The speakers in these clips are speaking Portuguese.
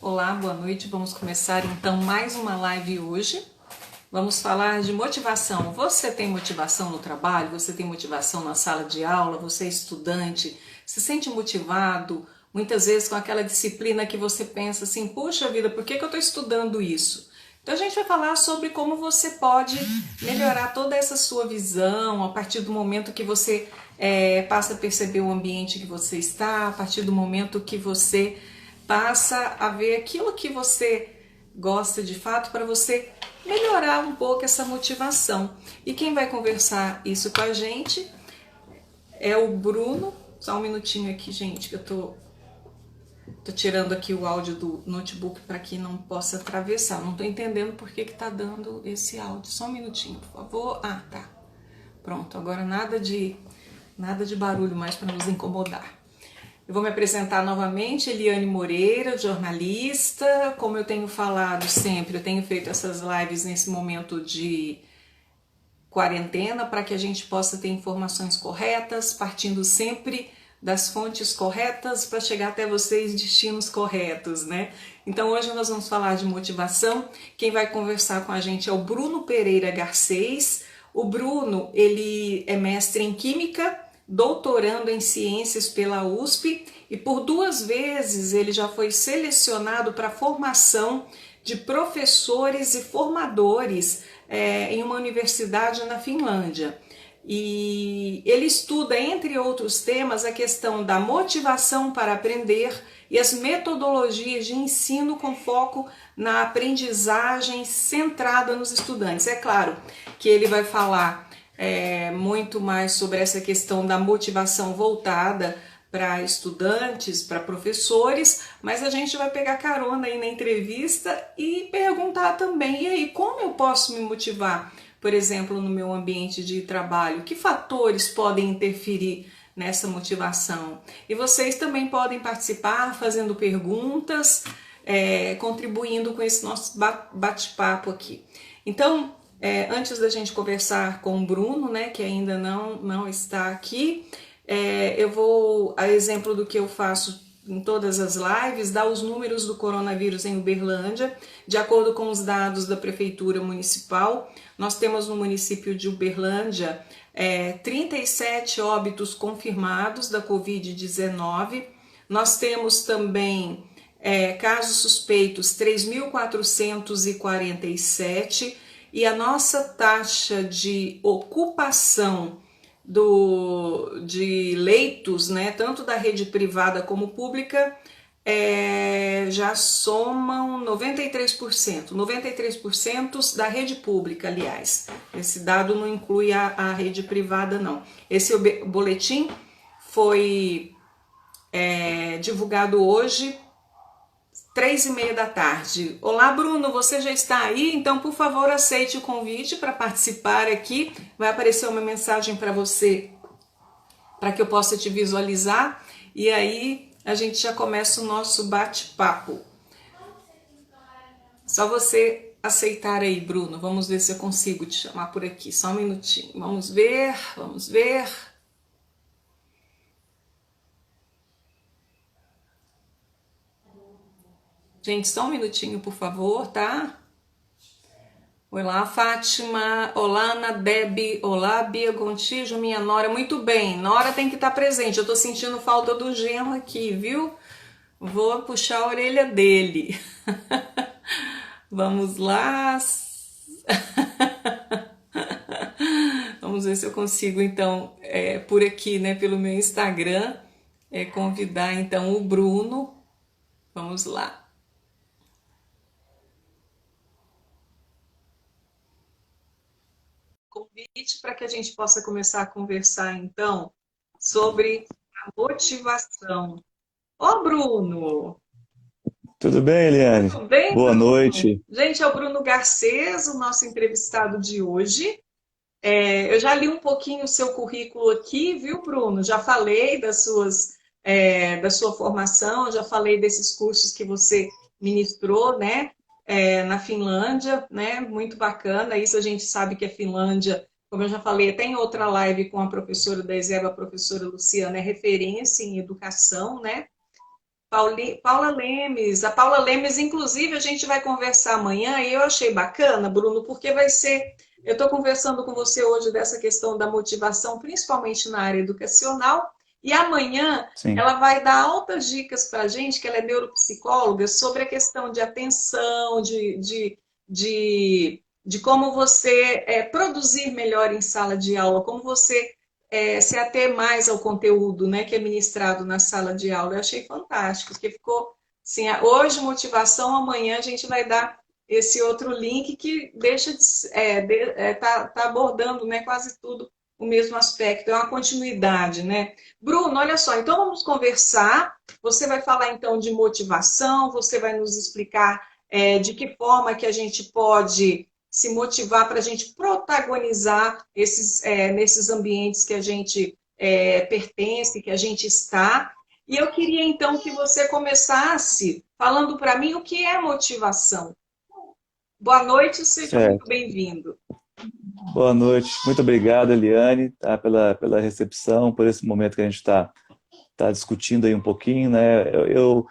Olá, boa noite. Vamos começar então mais uma live hoje. Vamos falar de motivação. Você tem motivação no trabalho? Você tem motivação na sala de aula? Você é estudante? Se sente motivado? Muitas vezes com aquela disciplina que você pensa assim, puxa vida, por que eu estou estudando isso? Então a gente vai falar sobre como você pode melhorar toda essa sua visão a partir do momento que você passa a perceber o ambiente que você está, a partir do momento que você passa a ver aquilo que você gosta de fato para você melhorar um pouco essa motivação. E quem vai conversar isso com a gente é o Bruno. Só um minutinho aqui, gente, que eu tô tirando aqui o áudio do notebook para que não possa atravessar. Não tô entendendo por que tá dando esse áudio. Só um minutinho, por favor. Ah, tá. Pronto, agora nada de barulho mais para nos incomodar. Eu vou me apresentar novamente, Eliane Moreira, jornalista. Como eu tenho falado sempre, eu tenho feito essas lives nesse momento de quarentena para que a gente possa ter informações corretas, partindo sempre das fontes corretas para chegar até vocês destinos corretos, né? Então hoje nós vamos falar de motivação. Quem vai conversar com a gente é o Bruno Pereira Garcês. O Bruno, ele é mestre em Química, doutorando em Ciências pela USP e por 2 vezes ele já foi selecionado para a formação de professores e formadores em uma universidade na Finlândia. E ele estuda, entre outros temas, a questão da motivação para aprender e as metodologias de ensino com foco na aprendizagem centrada nos estudantes. É claro que ele vai falar muito mais sobre essa questão da motivação voltada para estudantes, para professores, mas a gente vai pegar carona aí na entrevista e perguntar também, e aí, como eu posso me motivar, por exemplo, no meu ambiente de trabalho? Que fatores podem interferir nessa motivação? E vocês também podem participar fazendo perguntas, contribuindo com esse nosso bate-papo aqui. Então, antes da gente conversar com o Bruno, né, que ainda não está aqui, eu vou, a exemplo do que eu faço em todas as lives, dar os números do coronavírus em Uberlândia. De acordo com os dados da Prefeitura Municipal, nós temos no município de Uberlândia 37 óbitos confirmados da Covid-19. Nós temos também casos suspeitos 3.447 e a nossa taxa de ocupação de leitos, né, tanto da rede privada como pública, já somam 93%. 93% da rede pública, aliás. Esse dado não inclui a rede privada, não. Esse boletim foi divulgado hoje, 3h30 da tarde. Olá, Bruno, você já está aí? Então, por favor, aceite o convite para participar aqui. Vai aparecer uma mensagem para você, para que eu possa te visualizar. E aí, a gente já começa o nosso bate-papo. Só você aceitar aí, Bruno. Vamos ver se eu consigo te chamar por aqui. Só um minutinho. Vamos ver, vamos ver. Gente, só um minutinho, por favor, tá? Olá, Fátima. Olá, Ana Deb. Olá, Bia Gontijo, minha nora. Muito bem, nora tem que estar presente. Eu tô sentindo falta do genro aqui, viu? Vou puxar a orelha dele. Vamos lá. Vamos ver se eu consigo, então, por aqui, né, pelo meu Instagram, convidar, então, o Bruno. Vamos lá. Convite para que a gente possa começar a conversar, então, sobre a motivação. Ô, Bruno! Tudo bem, Eliane? Tudo bem, Boa Bruno? noite. Gente, é o Bruno Garcês, o nosso entrevistado de hoje. Eu já li um pouquinho o seu currículo aqui, viu, Bruno? Já falei da sua formação, já falei desses cursos que você ministrou, né, na Finlândia, né? Muito bacana. Isso a gente sabe que a Finlândia, como eu já falei, até em outra live com a professora da ESEB, a professora Luciana, é referência em educação, né? Paula Lemes. A Paula Lemes, inclusive, a gente vai conversar amanhã e eu achei bacana, Bruno, porque vai ser. Eu estou conversando com você hoje dessa questão da motivação, principalmente na área educacional, e amanhã Sim, ela vai dar altas dicas para a gente, que ela é neuropsicóloga, sobre a questão de atenção, de como você produzir melhor em sala de aula, como você se ater mais ao conteúdo, né, que é ministrado na sala de aula. Eu achei fantástico, porque ficou assim, hoje motivação, amanhã a gente vai dar esse outro link que deixa tá abordando, né, quase tudo o mesmo aspecto, é uma continuidade, né? Bruno, olha só, então vamos conversar. Você vai falar então de motivação, você vai nos explicar de que forma que a gente pode se motivar para a gente protagonizar nesses ambientes que a gente pertence, que a gente está. E eu queria então que você começasse falando para mim o que é motivação. Boa noite, seja muito certo. bem-vindo. Boa noite. Muito obrigado, Eliane, tá, pela recepção, por esse momento que a gente tá discutindo aí um pouquinho, né? Eu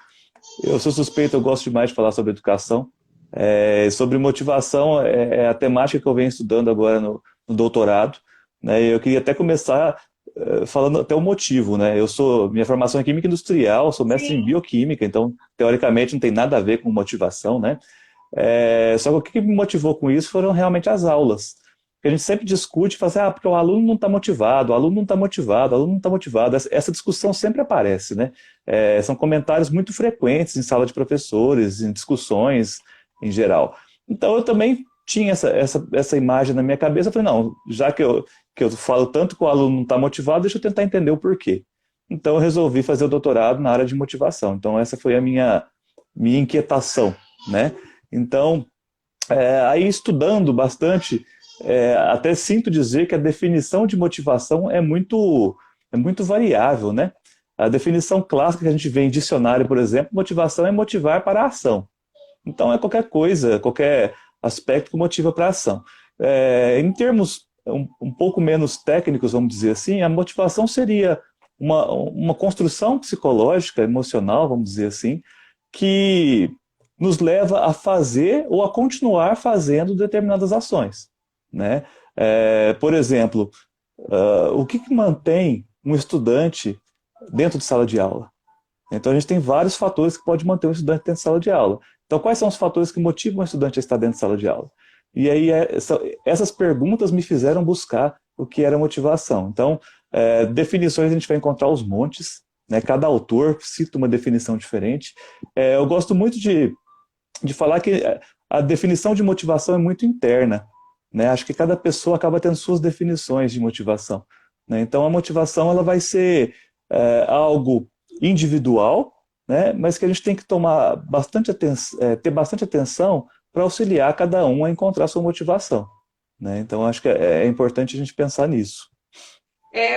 sou suspeito, eu gosto demais de falar sobre educação. Sobre motivação, é a temática que eu venho estudando agora no doutorado, né? Eu queria até começar falando até o motivo, né? Minha formação é química industrial, sou mestre em Sim, bioquímica, então, teoricamente, não tem nada a ver com motivação, né? Só que o que me motivou com isso foram realmente as aulas. Porque a gente sempre discute e fala assim, porque o aluno não está motivado, o aluno não está motivado, o aluno não está motivado. Essa discussão sempre aparece, né? São comentários muito frequentes em sala de professores, em discussões em geral. Então eu também tinha essa imagem na minha cabeça, eu falei, não, já que eu falo tanto que o aluno não está motivado, deixa eu tentar entender o porquê. Então eu resolvi fazer o doutorado na área de motivação. Então essa foi a minha inquietação, né? Então, aí estudando bastante, até sinto dizer que a definição de motivação é muito variável, né? A definição clássica que a gente vê em dicionário, por exemplo, motivação é motivar para a ação. Então é qualquer coisa, qualquer aspecto que motiva para a ação. Em termos um pouco menos técnicos, vamos dizer assim, a motivação seria uma construção psicológica, emocional, vamos dizer assim, que nos leva a fazer ou a continuar fazendo determinadas ações, né? Por exemplo, o que mantém um estudante dentro de sala de aula? Então a gente tem vários fatores que podem manter um estudante dentro de sala de aula. Então quais são os fatores que motivam o estudante a estar dentro de sala de aula? E aí essas perguntas me fizeram buscar o que era motivação. Então, definições a gente vai encontrar aos montes, né? Cada autor cita uma definição diferente. Eu gosto muito de falar que a definição de motivação é muito interna, né? Acho que cada pessoa acaba tendo suas definições de motivação, né? Então a motivação ela vai ser algo individual, né? Mas que a gente tem que tomar bastante ter bastante atenção para auxiliar cada um a encontrar sua motivação, né? Então acho que é importante a gente pensar nisso.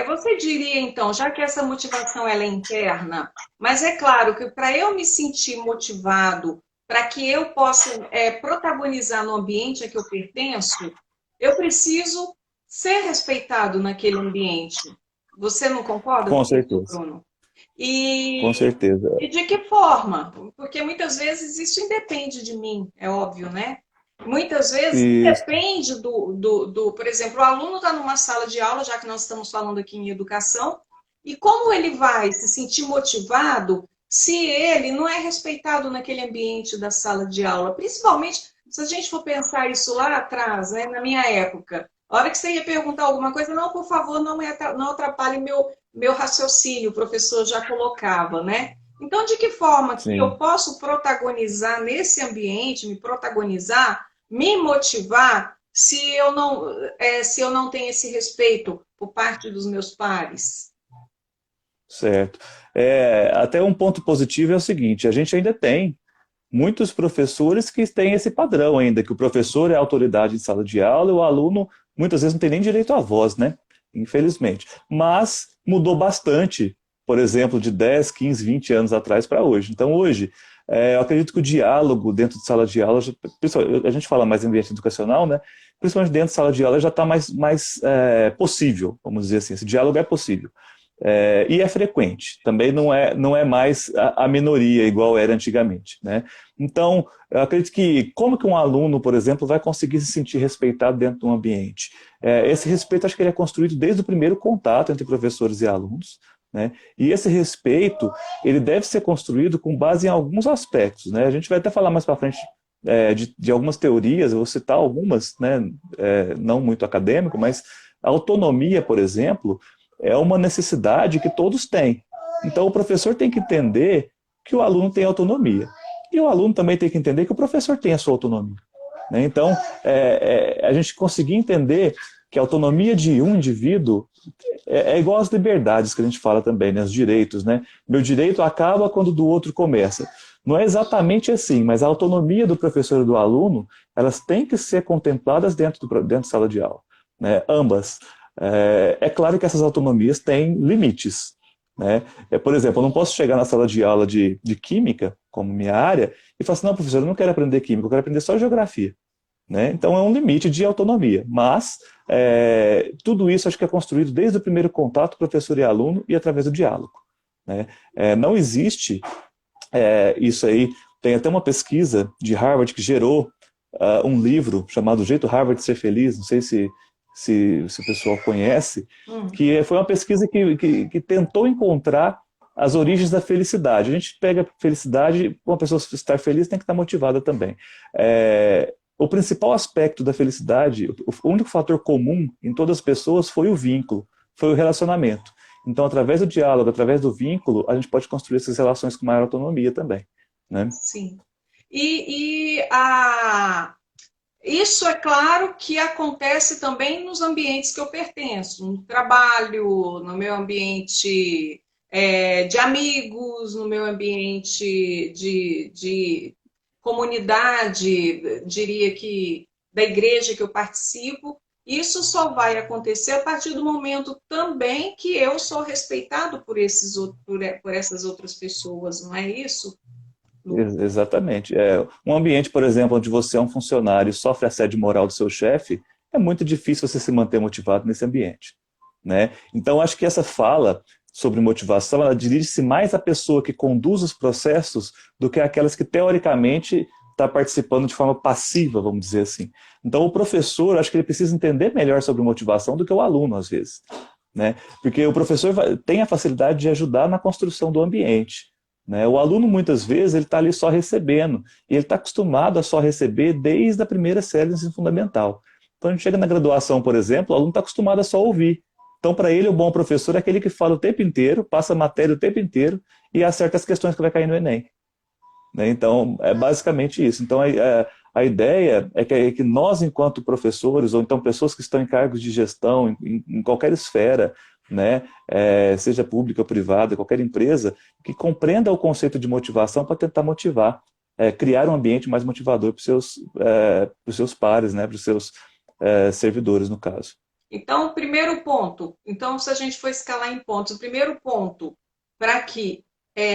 Você diria, então, já que essa motivação ela é interna, mas é claro que para eu me sentir motivado, para que eu possa protagonizar no ambiente a que eu pertenço, eu preciso ser respeitado naquele ambiente. Você não concorda Com com isso, certeza, Bruno? com E, certeza. e de que forma? Porque muitas vezes isso independe de mim, é óbvio, né? Muitas vezes Isso. depende por exemplo, o aluno está numa sala de aula, já que nós estamos falando aqui em educação, e como ele vai se sentir motivado se ele não é respeitado naquele ambiente da sala de aula? Principalmente se a gente for pensar isso lá atrás, né, na minha época. A hora que você ia perguntar alguma coisa, não, por favor, não atrapalhe meu raciocínio, o professor já colocava, né? Então, de que forma que eu Sim. posso protagonizar nesse ambiente, me protagonizar, me motivar, se eu não tenho esse respeito por parte dos meus pares? Certo. Até um ponto positivo é o seguinte: a gente ainda tem muitos professores que têm esse padrão ainda, que o professor é a autoridade em sala de aula e o aluno muitas vezes não tem nem direito à voz, né? Infelizmente. Mas mudou bastante, por exemplo, de 10, 15, 20 anos atrás para hoje. Então, hoje, eu acredito que o diálogo dentro de sala de aula, a gente fala mais em ambiente educacional, né? Principalmente dentro de sala de aula já está mais possível, vamos dizer assim. Esse diálogo é possível. E é frequente, também não é mais a minoria igual era antigamente, né? Então, eu acredito que como que um aluno, por exemplo, vai conseguir se sentir respeitado dentro de um ambiente? Esse respeito, acho que ele é construído desde o primeiro contato entre professores e alunos, né? E esse respeito, ele deve ser construído com base em alguns aspectos, né? A gente vai até falar mais para frente de algumas teorias, eu vou citar algumas, né? Não muito acadêmico, mas a autonomia, por exemplo, é uma necessidade que todos têm. Então, o professor tem que entender que o aluno tem autonomia. E o aluno também tem que entender que o professor tem a sua autonomia, né? Então, a gente conseguir entender que a autonomia de um indivíduo é igual às liberdades que a gente fala também, né? Os direitos, né? Meu direito acaba quando o do outro começa. Não é exatamente assim, mas a autonomia do professor e do aluno, elas têm que ser contempladas dentro da sala de aula, né? Ambas. Claro que essas autonomias têm limites, né? Por exemplo, eu não posso chegar na sala de aula de química, como minha área, e falar assim, não, professor, eu não quero aprender química, eu quero aprender só geografia, né? Então é um limite de autonomia, mas tudo isso acho que é construído desde o primeiro contato professor e aluno e através do diálogo, né? Não existe isso aí, tem até uma pesquisa de Harvard que gerou um livro chamado O Jeito Harvard de Ser Feliz, não sei se o pessoal conhece, que foi uma pesquisa que tentou encontrar as origens da felicidade. A gente pega felicidade, uma pessoa estar feliz tem que estar motivada também. O principal aspecto da felicidade, o único fator comum em todas as pessoas foi o vínculo, foi o relacionamento. Então, através do diálogo, através do vínculo, a gente pode construir essas relações com maior autonomia também, né? Sim. Isso é claro que acontece também nos ambientes que eu pertenço, no trabalho, no meu ambiente de amigos, no meu ambiente de comunidade, diria que da igreja que eu participo. Isso só vai acontecer a partir do momento também que eu sou respeitado por essas outras pessoas, não é isso, Lu? Exatamente. Um ambiente, por exemplo, onde você é um funcionário e sofre assédio moral do seu chefe, é muito difícil você se manter motivado nesse ambiente, né? Então, acho que essa fala sobre motivação, ela dirige-se mais à pessoa que conduz os processos do que aquelas que, teoricamente, está participando de forma passiva, vamos dizer assim. Então, o professor, acho que ele precisa entender melhor sobre motivação do que o aluno, às vezes, né? Porque o professor tem a facilidade de ajudar na construção do ambiente, né? O aluno, muitas vezes, ele está ali só recebendo, e ele está acostumado a só receber desde a primeira série do ensino fundamental. Então, a gente chega na graduação, por exemplo, o aluno está acostumado a só ouvir. Então, para ele, o bom professor é aquele que fala o tempo inteiro, passa a matéria o tempo inteiro e acerta as questões que vai cair no Enem, né? Então, é basicamente isso. Então, a ideia é que nós, enquanto professores, ou então pessoas que estão em cargos de gestão, em qualquer esfera, né, seja pública ou privada, qualquer empresa, que compreenda o conceito de motivação para tentar motivar, criar um ambiente mais motivador para os seus pares, né, para os seus servidores, no caso. Então, o primeiro ponto, então, se a gente for escalar em pontos, o primeiro ponto para que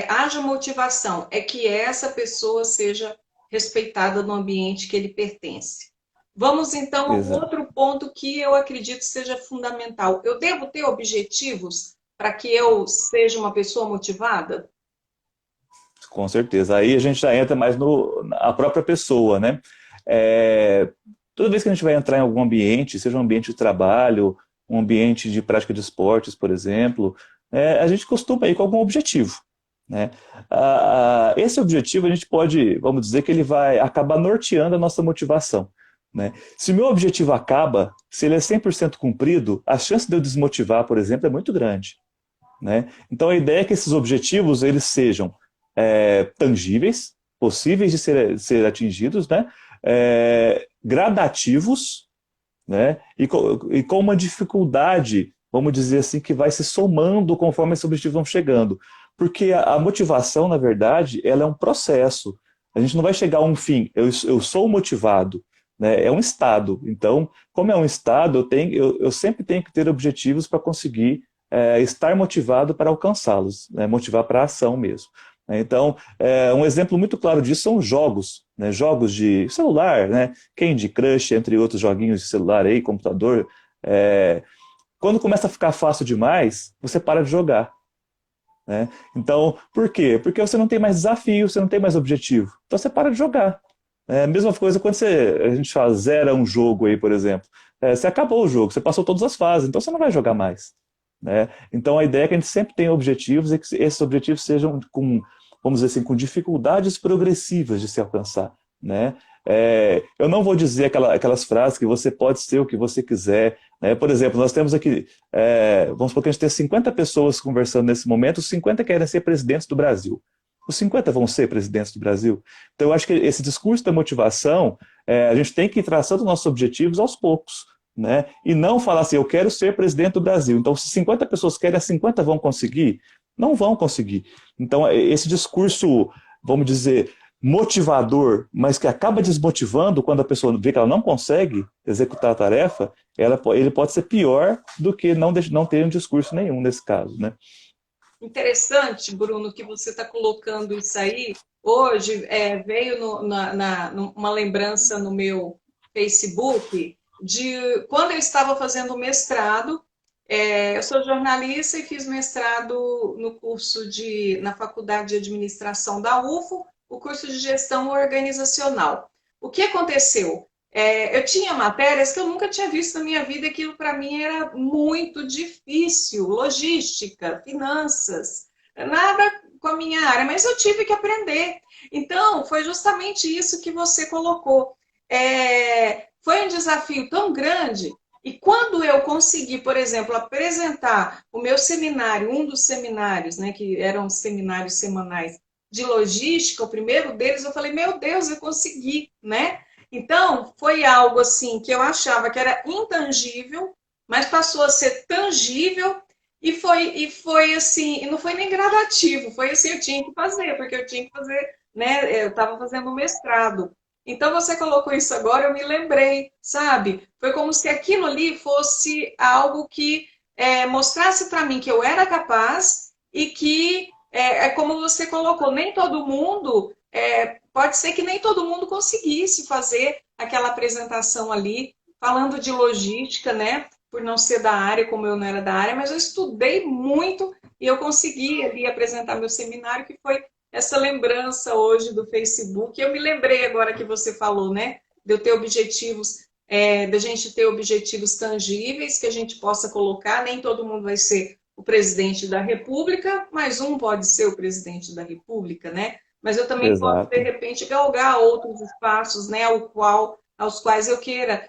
haja motivação é que essa pessoa seja respeitada no ambiente que ele pertence. Vamos então ao Exato. outro ponto que eu acredito seja fundamental. Eu devo ter objetivos para que eu seja uma pessoa motivada? Com certeza. Aí a gente já entra mais na própria pessoa, né? É, Toda vez que a gente vai entrar em algum ambiente, seja um ambiente de trabalho, um ambiente de prática de esportes, por exemplo, a gente costuma ir com algum objetivo, né? Esse objetivo a gente pode, vamos dizer que ele vai acabar norteando a nossa motivação, né? Se o meu objetivo acaba, se ele é 100% cumprido, a chance de eu desmotivar, por exemplo, é muito grande, né? Então a ideia é que esses objetivos eles sejam tangíveis, possíveis de ser atingidos, né? Gradativos, né? E com uma dificuldade, vamos dizer assim, que vai se somando conforme esses objetivos vão chegando. Porque a motivação, na verdade, ela é um processo. A gente não vai chegar a um fim, eu sou motivado, né? É um estado. Então, como é um estado, eu sempre tenho que ter objetivos para conseguir estar motivado para alcançá-los, né? Motivar para a ação mesmo. Então, um exemplo muito claro disso são jogos, né? Jogos de celular, né? Candy Crush, entre outros joguinhos de celular aí, computador. Quando começa a ficar fácil demais, você para de jogar, né? Então, por quê? Porque você não tem mais desafio, você não tem mais objetivo. Então você para de jogar. É a mesma coisa quando a gente fala, zera um jogo aí, por exemplo. Você acabou o jogo, você passou todas as fases, então você não vai jogar mais, né? Então a ideia é que a gente sempre tenha objetivos e que esses objetivos sejam com, vamos dizer assim, com dificuldades progressivas de se alcançar, né? Eu não vou dizer aquelas frases que você pode ser o que você quiser, né? Por exemplo, nós temos aqui, vamos supor que a gente tem 50 pessoas conversando nesse momento, os 50 querem ser presidentes do Brasil. Os 50 vão ser presidentes do Brasil. Então eu acho que esse discurso da motivação, a gente tem que ir traçando nossos objetivos aos poucos, né? E não falar assim, eu quero ser presidente do Brasil. Então, se 50 pessoas querem, as 50 vão conseguir? Não vão conseguir. Então, esse discurso, vamos dizer, motivador, mas que acaba desmotivando quando a pessoa vê que ela não consegue executar a tarefa, ele pode ser pior do que não ter um discurso nenhum nesse caso, né? Interessante, Bruno, que você está colocando isso aí. Hoje veio uma lembrança no meu Facebook de quando eu estava fazendo mestrado. Eu sou jornalista e fiz mestrado no curso na Faculdade de Administração da UFO, o curso de Gestão Organizacional. O que aconteceu? Eu tinha matérias que eu nunca tinha visto na minha vida, aquilo para mim era muito difícil, logística, finanças, nada com a minha área, mas eu tive que aprender. Então, foi justamente isso que você colocou. Foi um desafio tão grande, e quando eu consegui, por exemplo, apresentar o meu seminário, um dos seminários, né, que eram seminários semanais de logística, o primeiro deles, eu falei, meu Deus, eu consegui, né? Então, foi algo assim que eu achava que era intangível, mas passou a ser tangível e foi assim, e não foi nem gradativo, foi assim, eu tinha que fazer, porque eu tinha que fazer, né? Eu estava fazendo mestrado. Então, você colocou isso agora, eu me lembrei, sabe? Foi como se aquilo ali fosse algo que mostrasse para mim que eu era capaz e que, como você colocou, nem todo mundo pode ser que nem todo mundo conseguisse fazer aquela apresentação ali, falando de logística, né? Por não ser da área, como eu não era da área, mas eu estudei muito e eu consegui ali apresentar meu seminário, que foi essa lembrança hoje do Facebook. Eu me lembrei agora que você falou, né? De eu ter objetivos, da gente ter objetivos tangíveis que a gente possa colocar. Nem todo mundo vai ser o presidente da República, mas um pode ser o presidente da República, né? Mas eu também posso, de Exato. repente, galgar outros espaços, né, aos quais eu queira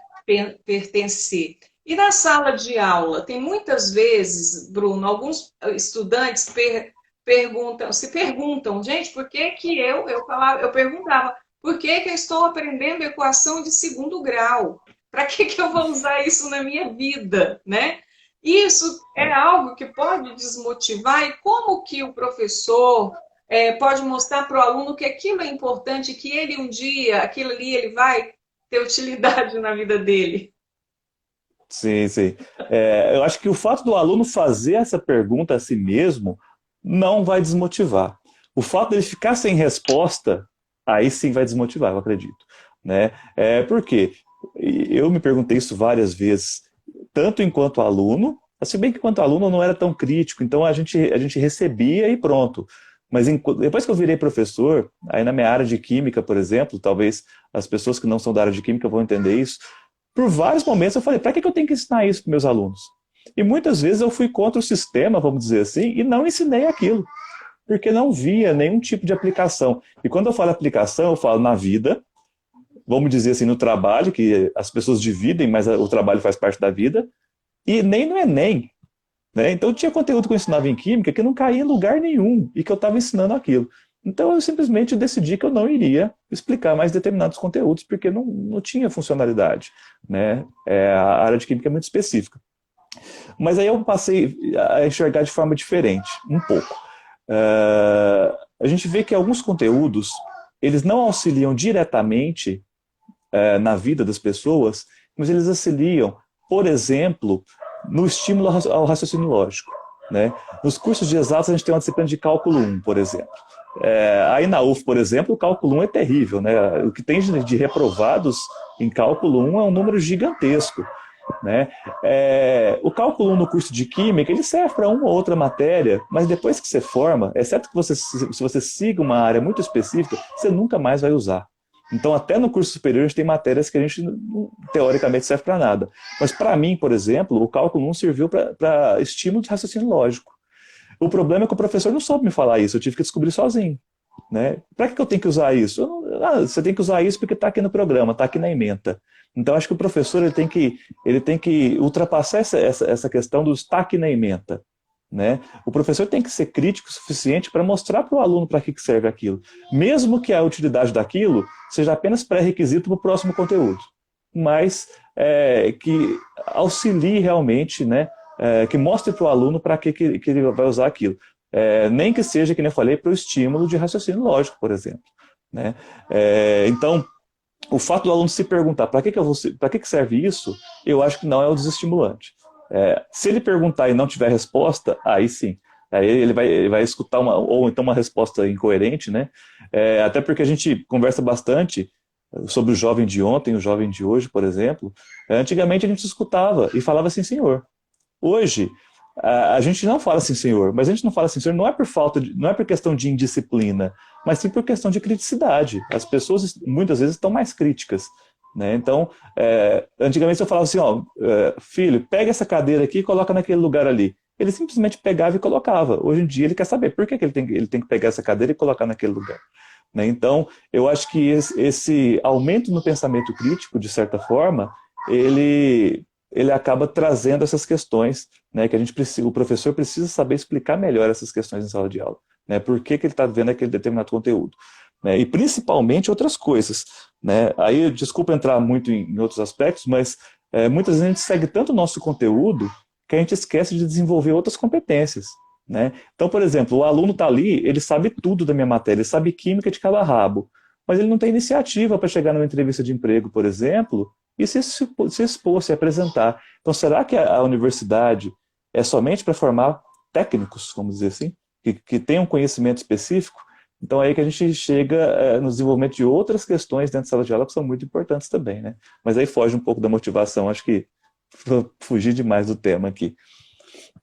pertencer. E na sala de aula, tem muitas vezes, Bruno, alguns estudantes se perguntam, gente, por que que eu perguntava, por que que eu estou aprendendo equação de segundo grau? Para que que eu vou usar isso na minha vida, né? Isso é algo que pode desmotivar, e como que o professor pode mostrar para o aluno que aquilo é importante, que ele um dia, aquilo ali, ele vai ter utilidade na vida dele. Sim, sim. Eu acho que o fato do aluno fazer essa pergunta a si mesmo não vai desmotivar. O fato dele ficar sem resposta, aí sim vai desmotivar, eu acredito, né? Por quê? Eu me perguntei isso várias vezes, tanto enquanto aluno, se bem que enquanto aluno eu não era tão crítico, então a gente recebia e pronto. Mas depois que eu virei professor, aí na minha área de química, por exemplo, talvez as pessoas que não são da área de química vão entender isso, por vários momentos eu falei, para que eu tenho que ensinar isso para meus alunos? E muitas vezes eu fui contra o sistema, vamos dizer assim, e não ensinei aquilo, porque não via nenhum tipo de aplicação. E quando eu falo aplicação, eu falo na vida, vamos dizer assim, no trabalho, que as pessoas dividem, mas o trabalho faz parte da vida, e nem no Enem, né? Então tinha conteúdo que eu ensinava em química que não caía em lugar nenhum, e que eu estava ensinando aquilo. Então eu simplesmente decidi que eu não iria explicar mais determinados conteúdos, porque não tinha funcionalidade, né? A área de química é muito específica. Mas aí eu passei a enxergar de forma diferente, um pouco. A gente vê que alguns conteúdos, eles não auxiliam diretamente na vida das pessoas, mas eles auxiliam, por exemplo, no estímulo ao raciocínio lógico, né? Nos cursos de exatas a gente tem uma disciplina de cálculo 1, por exemplo. Aí na UF, por exemplo, o cálculo 1 é terrível, né? O que tem de reprovados em cálculo 1 é um número gigantesco. né? O cálculo 1 no curso de Química, ele serve para uma ou outra matéria, mas depois que você forma, exceto que você, se você siga uma área muito específica, você nunca mais vai usar. Então, até no curso superior, a gente tem matérias que a gente, teoricamente, serve para nada. Mas, para mim, por exemplo, o cálculo 1 serviu para estímulo de raciocínio lógico. O problema é que o professor não soube me falar isso, eu tive que descobrir sozinho. Né? Para que eu tenho que usar isso? Você tem que usar isso porque está aqui no programa, está aqui na ementa. Então, acho que o professor ele tem que ultrapassar essa questão do estar aqui na ementa. Né? O professor tem que ser crítico o suficiente para mostrar para o aluno para que serve aquilo, mesmo que a utilidade daquilo seja apenas pré-requisito para o próximo conteúdo, mas que auxilie realmente, né? Que mostre para o aluno para que ele vai usar aquilo. Nem que seja, que nem eu falei, para o estímulo de raciocínio lógico, por exemplo. Né? Então, o fato do aluno se perguntar para que serve isso, eu acho que não é o desestimulante. Se ele perguntar e não tiver resposta, aí sim. Aí ele vai escutar ou então uma resposta incoerente, né? Até porque a gente conversa bastante sobre o jovem de ontem, o jovem de hoje, por exemplo. Antigamente a gente escutava e falava assim, senhor. Hoje, a gente não fala assim, senhor, mas a gente não fala assim, senhor, não é não é por questão de indisciplina, mas sim por questão de criticidade. As pessoas muitas vezes estão mais críticas. Né? Então, antigamente eu falava assim, ó, filho, pega essa cadeira aqui e coloca naquele lugar ali. Ele simplesmente pegava e colocava. Hoje em dia ele quer saber por que ele tem que pegar essa cadeira e colocar naquele lugar. Né? Então, eu acho que esse aumento no pensamento crítico, de certa forma, ele acaba trazendo essas questões, né, que o professor precisa saber explicar melhor essas questões em sala de aula. Né? Por que ele está vendo aquele determinado conteúdo. Né? E principalmente outras coisas. Né? Aí, desculpa entrar muito em outros aspectos, mas muitas vezes a gente segue tanto o nosso conteúdo que a gente esquece de desenvolver outras competências. Né? Então, por exemplo, o aluno está ali, ele sabe tudo da minha matéria, ele sabe química de cabo a rabo, mas ele não tem iniciativa para chegar numa entrevista de emprego, por exemplo, e se expor, se apresentar. Então, será que a universidade é somente para formar técnicos, vamos dizer assim, que tenham conhecimento específico? Então, é aí que a gente chega no desenvolvimento de outras questões dentro da sala de aula que são muito importantes também, né? Mas aí foge um pouco da motivação, acho que vou fugir demais do tema aqui.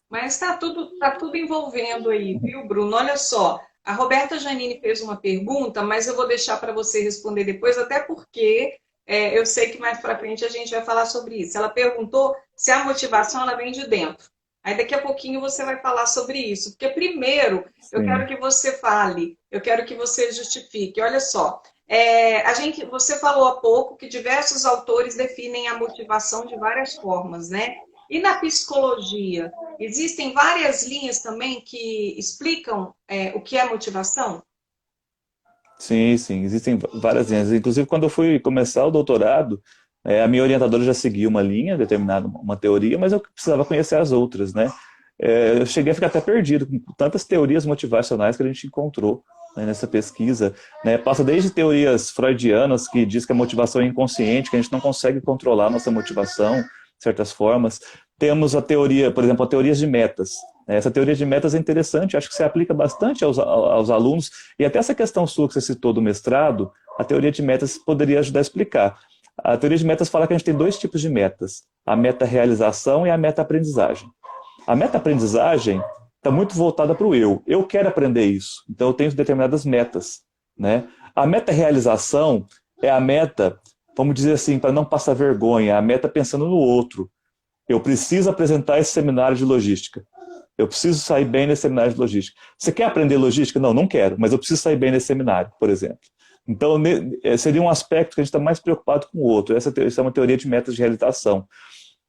Mas tá tudo envolvendo aí, viu, Bruno? Olha só, a Roberta Janine fez uma pergunta, mas eu vou deixar para você responder depois, até porque eu sei que mais para frente a gente vai falar sobre isso. Ela perguntou se a motivação ela vem de dentro. Aí daqui a pouquinho você vai falar sobre isso. Porque primeiro eu quero Sim. que você fale, eu quero que você justifique. Olha só, você falou há pouco que diversos autores definem a motivação de várias formas, né? E na psicologia, existem várias linhas também que explicam o que é motivação? Sim, sim, existem várias linhas. Inclusive, quando eu fui começar o doutorado, a minha orientadora já seguia uma linha, determinada uma teoria, mas eu precisava conhecer as outras, né? Eu cheguei a ficar até perdido com tantas teorias motivacionais que a gente encontrou, né, nessa pesquisa, né? Passa desde teorias freudianas que diz que a motivação é inconsciente, que a gente não consegue controlar a nossa motivação, de certas formas. Temos a teoria, por exemplo, a teoria de metas. Essa teoria de metas é interessante, acho que se aplica bastante aos alunos, e até essa questão sua que você citou do mestrado, a teoria de metas poderia ajudar a explicar. A teoria de metas fala que a gente tem dois tipos de metas, a meta-realização e a meta-aprendizagem. A meta-aprendizagem está muito voltada para o eu. Eu quero aprender isso, então eu tenho determinadas metas. Né? A meta-realização é a meta, vamos dizer assim, para não passar vergonha, a meta pensando no outro. Eu preciso apresentar esse seminário de logística. Eu preciso sair bem nesse seminário de logística. Você quer aprender logística? Não, não quero, mas eu preciso sair bem nesse seminário, por exemplo. Então, seria um aspecto que a gente está mais preocupado com o outro. Essa é uma teoria de metas de realização.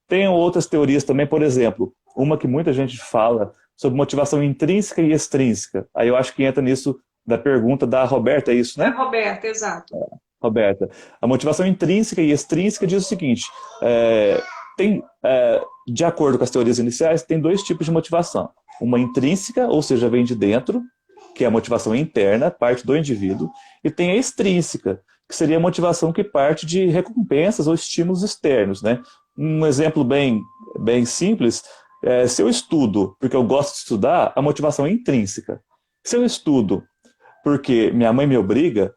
Tem outras teorias também, por exemplo, uma que muita gente fala sobre motivação intrínseca e extrínseca. Aí eu acho que entra nisso da pergunta da Roberta, é isso, É, né? Roberta, exato. Roberta. A motivação intrínseca e extrínseca diz o seguinte, de acordo com as teorias iniciais, tem dois tipos de motivação. Uma intrínseca, ou seja, vem de dentro, que é a motivação interna, parte do indivíduo, e tem a extrínseca, que seria a motivação que parte de recompensas ou estímulos externos. Né? Um exemplo bem simples, se eu estudo porque eu gosto de estudar, a motivação é intrínseca. Se eu estudo porque minha mãe me obriga,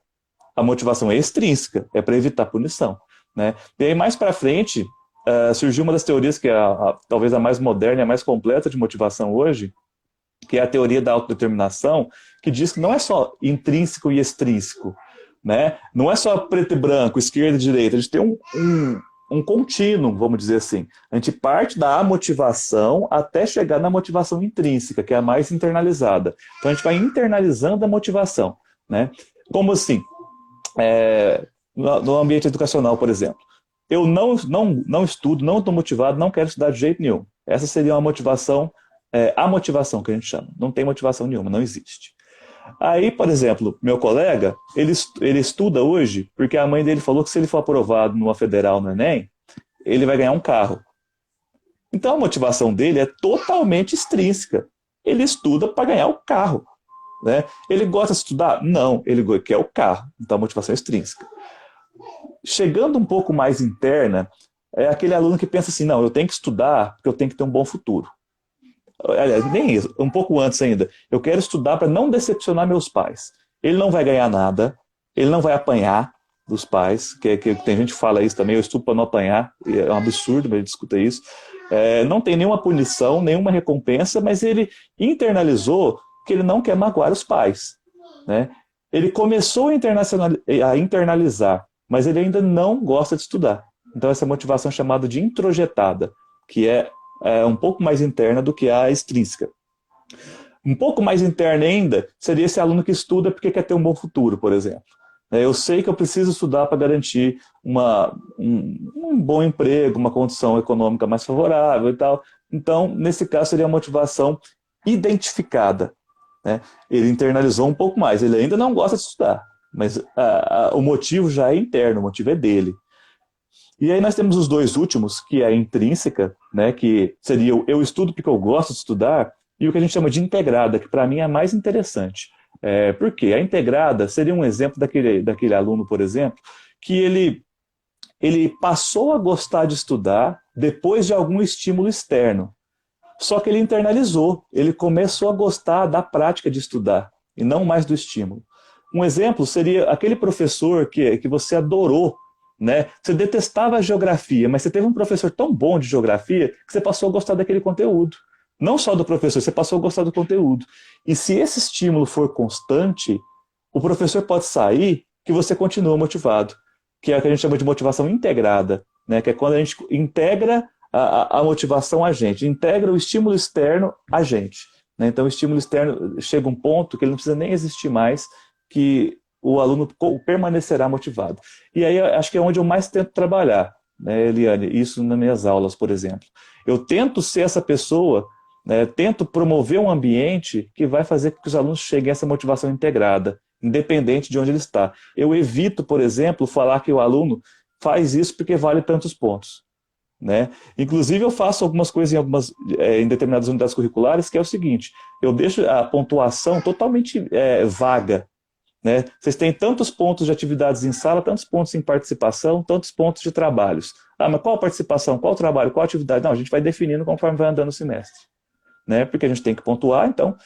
a motivação é extrínseca, é para evitar punição. Né? E aí, mais para frente, surgiu uma das teorias que é talvez a mais moderna e a mais completa de motivação hoje, que é a teoria da autodeterminação, que diz que não é só intrínseco e extrínseco, né? Não é só preto e branco, esquerda e direita, a gente tem um contínuo, vamos dizer assim. A gente parte da motivação até chegar na motivação intrínseca, que é a mais internalizada. Então a gente vai internalizando a motivação, né? Como assim? No ambiente educacional, por exemplo. Eu não estudo, não estou motivado, não quero estudar de jeito nenhum. Essa seria uma motivação, a motivação que a gente chama. Não tem motivação nenhuma, não existe. Aí, por exemplo, meu colega, ele estuda hoje porque a mãe dele falou que se ele for aprovado numa federal no Enem, ele vai ganhar um carro. Então a motivação dele é totalmente extrínseca. Ele estuda para ganhar o carro. Né? Ele gosta de estudar? Não, ele quer o carro. Então a motivação é extrínseca. Chegando um pouco mais interna, é aquele aluno que pensa assim, não, eu tenho que estudar porque eu tenho que ter um bom futuro. Aliás, nem isso, um pouco antes ainda. Eu quero estudar para não decepcionar meus pais. Ele não vai ganhar nada, ele não vai apanhar dos pais, que tem gente que fala isso também, eu estudo para não apanhar, é um absurdo, mas ele escuta isso. Não tem nenhuma punição, nenhuma recompensa, mas ele internalizou que ele não quer magoar os pais. Né? Ele começou a internalizar, mas ele ainda não gosta de estudar. Então essa motivação é chamada de introjetada, que é um pouco mais interna do que a extrínseca. Um pouco mais interna ainda seria esse aluno que estuda porque quer ter um bom futuro, por exemplo. Eu sei que eu preciso estudar para garantir um bom emprego, uma condição econômica mais favorável e tal. Então, nesse caso, seria a motivação identificada. Né? Ele internalizou um pouco mais. Ele ainda não gosta de estudar, mas o motivo já é interno, o motivo é dele. E aí nós temos os dois últimos, que é a intrínseca, né, que seria o eu estudo porque eu gosto de estudar, e o que a gente chama de integrada, que para mim é a mais interessante. Por quê? A integrada seria um exemplo daquele aluno, por exemplo, que ele passou a gostar de estudar depois de algum estímulo externo. Só que ele internalizou, ele começou a gostar da prática de estudar, e não mais do estímulo. Um exemplo seria aquele professor que você adorou, né? Você detestava a geografia, mas você teve um professor tão bom de geografia que você passou a gostar daquele conteúdo. Não só do professor, você passou a gostar do conteúdo. E se esse estímulo for constante, o professor pode sair que você continua motivado, que é o que a gente chama de motivação integrada, né? Que é quando a gente integra a motivação a gente, integra o estímulo externo a gente. Né? Então o estímulo externo chega a um ponto que ele não precisa nem existir mais, que o aluno permanecerá motivado. E aí acho que é onde eu mais tento trabalhar, né, Eliane? Isso nas minhas aulas, por exemplo. Eu tento ser essa pessoa, né, tento promover um ambiente que vai fazer com que os alunos cheguem a essa motivação integrada, independente de onde ele está. Eu evito, por exemplo, falar que o aluno faz isso porque vale tantos pontos. Né? Inclusive eu faço algumas coisas em determinadas unidades curriculares, que é o seguinte, eu deixo a pontuação totalmente vaga. Né? Vocês têm tantos pontos de atividades em sala, tantos pontos em participação, tantos pontos de trabalhos. Mas qual participação, qual trabalho, qual atividade? Não, a gente vai definindo conforme vai andando o semestre. Né? Porque a gente tem que pontuar, então...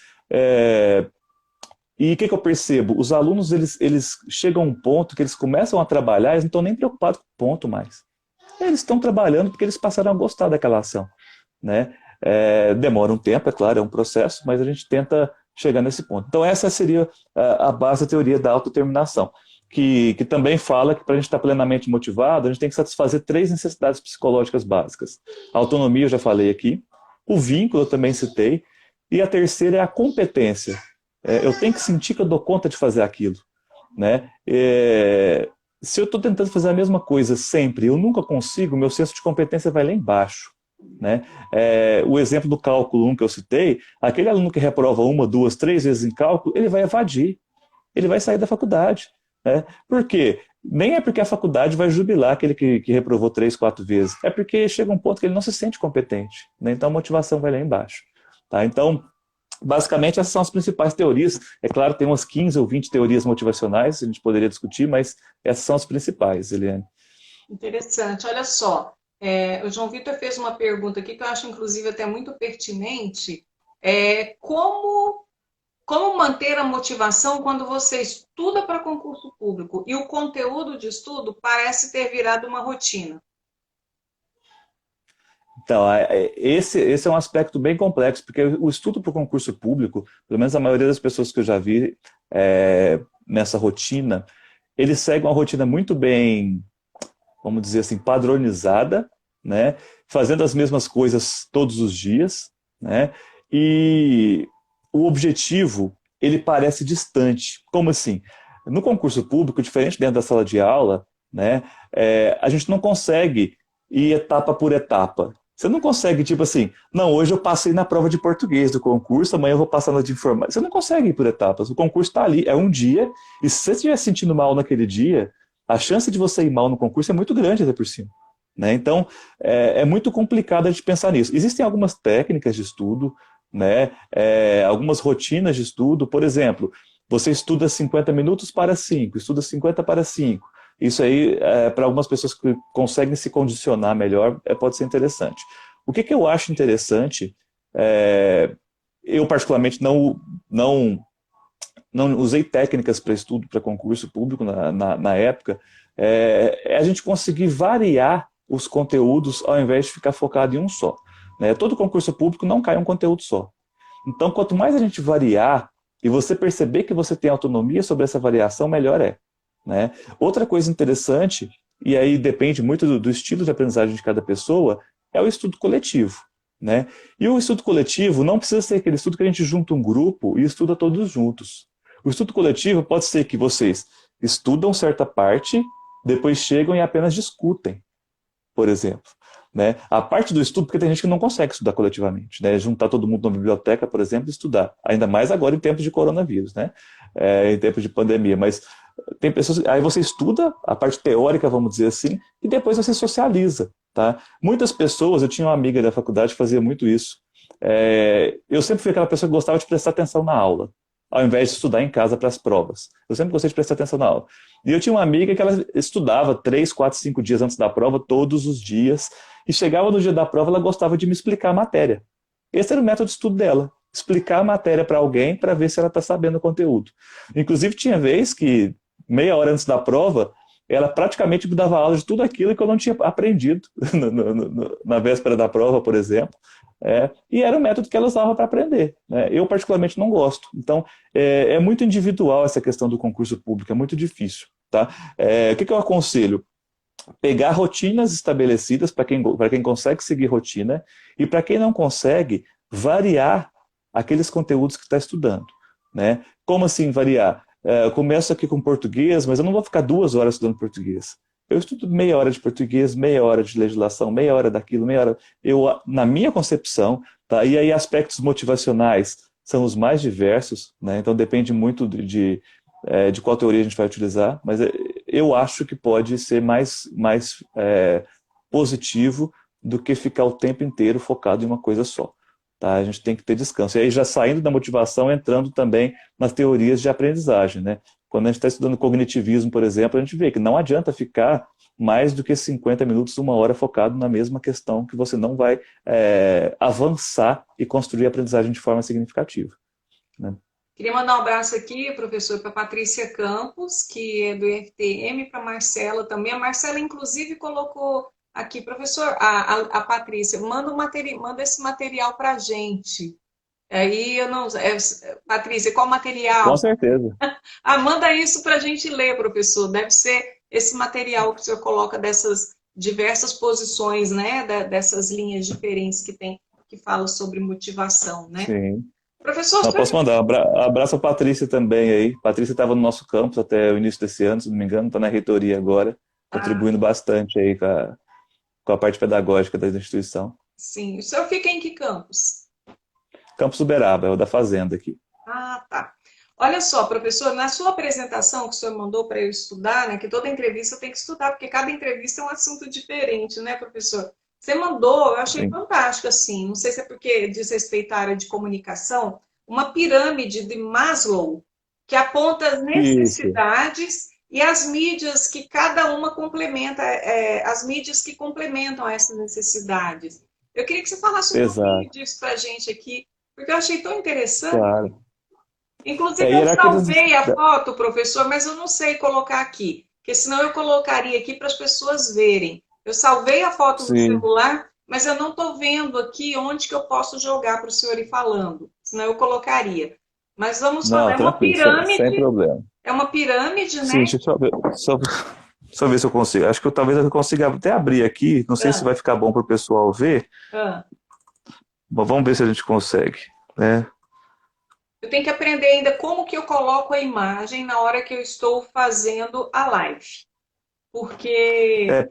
E o que eu percebo? Os alunos, eles chegam a um ponto que eles começam a trabalhar, eles não estão nem preocupados com o ponto mais. Eles estão trabalhando porque eles passaram a gostar daquela ação. Né? Demora um tempo, é claro, é um processo, mas a gente tenta chegar nesse ponto. Então essa seria a base da teoria da autodeterminação, que também fala que para a gente estar plenamente motivado, a gente tem que satisfazer 3 necessidades psicológicas básicas. A autonomia eu já falei aqui, o vínculo eu também citei, e a terceira é a competência. Eu tenho que sentir que eu dou conta de fazer aquilo. Né? Se eu estou tentando fazer a mesma coisa sempre, eu nunca consigo, meu senso de competência vai lá embaixo. Né? O exemplo do cálculo 1 que eu citei, aquele aluno que reprova 1, 2, 3 vezes em cálculo, ele vai evadir, ele vai sair da faculdade. Né? Por quê? Nem é porque a faculdade vai jubilar aquele que reprovou 3, 4 vezes, é porque chega um ponto que ele não se sente competente. Né? Então a motivação vai lá embaixo. Tá? Então, basicamente, essas são as principais teorias. É claro, tem umas 15 ou 20 teorias motivacionais, a gente poderia discutir, mas essas são as principais, Eliane. Interessante. Olha só, o João Vitor fez uma pergunta aqui que eu acho, inclusive, até muito pertinente. Como manter a motivação quando você estuda para concurso público e o conteúdo de estudo parece ter virado uma rotina? Então, esse é um aspecto bem complexo, porque o estudo para o concurso público, pelo menos a maioria das pessoas que eu já vi nessa rotina, eles seguem uma rotina muito bem, vamos dizer assim, padronizada, né? Fazendo as mesmas coisas todos os dias, né? E o objetivo, ele parece distante. Como assim? No concurso público, diferente dentro da sala de aula, né? A gente não consegue ir etapa por etapa. Você não consegue, tipo assim, não, hoje eu passei na prova de português do concurso, amanhã eu vou passar na de informática. Você não consegue ir por etapas. O concurso está ali, é um dia, e se você estiver sentindo mal naquele dia, a chance de você ir mal no concurso é muito grande até por cima. Né? Então, é muito complicado a gente pensar nisso. Existem algumas técnicas de estudo, né? Algumas rotinas de estudo. Por exemplo, você estuda 50 minutos para 5, estuda 50 para 5. Isso aí, para algumas pessoas que conseguem se condicionar melhor, pode ser interessante. O que eu acho interessante, eu particularmente não usei técnicas para estudo para concurso público na época, a gente conseguir variar os conteúdos ao invés de ficar focado em um só. Né? Todo concurso público não cai um conteúdo só. Então, quanto mais a gente variar e você perceber que você tem autonomia sobre essa variação, melhor é. Né? Outra coisa interessante, e aí depende muito do estilo de aprendizagem de cada pessoa, é o estudo coletivo. Né? E o estudo coletivo não precisa ser aquele estudo que a gente junta um grupo e estuda todos juntos. O estudo coletivo pode ser que vocês estudam certa parte, depois chegam e apenas discutem, por exemplo. Né? A parte do estudo, porque tem gente que não consegue estudar coletivamente, né? Juntar todo mundo na biblioteca, por exemplo, e estudar. Ainda mais agora em tempos de coronavírus, né? Em tempos de pandemia. Mas tem pessoas. Aí você estuda a parte teórica, vamos dizer assim, e depois você socializa. Tá? Muitas pessoas, eu tinha uma amiga da faculdade que fazia muito isso. Eu sempre fui aquela pessoa que gostava de prestar atenção na aula, ao invés de estudar em casa para as provas. Eu sempre gostei de prestar atenção na aula. E eu tinha uma amiga que ela estudava 3, 4, 5 dias antes da prova, todos os dias, e chegava no dia da prova, ela gostava de me explicar a matéria. Esse era o método de estudo dela. Explicar a matéria para alguém para ver se ela está sabendo o conteúdo. Inclusive, tinha vez que, meia hora antes da prova, ela praticamente me dava aula de tudo aquilo que eu não tinha aprendido na véspera da prova, por exemplo. E era o método que ela usava para aprender. Né? Eu, particularmente, não gosto. Então, é muito individual essa questão do concurso público, é muito difícil. Tá? O que eu aconselho? Pegar rotinas estabelecidas para quem consegue seguir rotina e para quem não consegue, variar aqueles conteúdos que está estudando. Né? Como assim variar? Eu começo aqui com português, mas eu não vou ficar 2 horas estudando português. Eu estudo meia hora de português, meia hora de legislação, meia hora daquilo, meia hora... Na minha concepção, tá? E aí aspectos motivacionais são os mais diversos, né? Então depende muito de qual teoria a gente vai utilizar, mas eu acho que pode ser mais positivo do que ficar o tempo inteiro focado em uma coisa só. Tá? A gente tem que ter descanso. E aí, já saindo da motivação, entrando também nas teorias de aprendizagem. Né? Quando a gente está estudando cognitivismo, por exemplo, a gente vê que não adianta ficar mais do que 50 minutos, 1 hora focado na mesma questão, que você não vai avançar e construir a aprendizagem de forma significativa. Né? Queria mandar um abraço aqui, professor, para a Patrícia Campos, que é do IFTM, para a Marcela também. A Marcela, inclusive, colocou aqui, professor, a Patrícia, manda esse material para a gente. Aí eu não. Patrícia, qual Com material? certeza. Manda isso para a gente ler, professor. Deve ser esse material que o senhor coloca dessas diversas posições, né? Dessas linhas diferentes que tem, que falam sobre motivação, né? Sim. Professor, Não, posso mandar. Abraço a Patrícia também aí. Patrícia estava no nosso campus até o início desse ano, se não me engano, está na reitoria agora, contribuindo bastante aí com a parte pedagógica da instituição. sim. O senhor fica em que campus? Campus Uberaba, é o da Fazenda aqui. Tá. Olha só, professor, na sua apresentação que o senhor mandou para eu estudar, né, que toda entrevista eu tenho que estudar, porque cada entrevista é um assunto diferente, né, professor? Você mandou, eu achei Sim. fantástico, assim, não sei se é porque diz respeito à área de comunicação, uma pirâmide de Maslow, que aponta as Isso, necessidades e as mídias que cada uma complementa, as mídias que complementam essas necessidades. Eu queria que você falasse um pouquinho exato, disso para a gente aqui, porque eu achei tão interessante. claro. Inclusive, E eu era aqueles. salvei a foto, professor, mas eu não sei colocar aqui, porque senão eu colocaria aqui para as pessoas verem. Eu salvei a foto no Sim, celular mas eu não estou vendo aqui onde que eu posso jogar para o senhor ir falando, senão eu colocaria. Mas vamos falar, Não, tranquilo, sem problema. é uma pirâmide, Sim, né? deixa eu só ver se eu consigo. Acho que talvez eu consiga até abrir aqui. Não sei se Ah, vai ficar bom para o pessoal ver. ah. Mas vamos ver se a gente consegue, né? Eu tenho que aprender ainda como que eu coloco a imagem na hora que eu estou fazendo a live, porque É,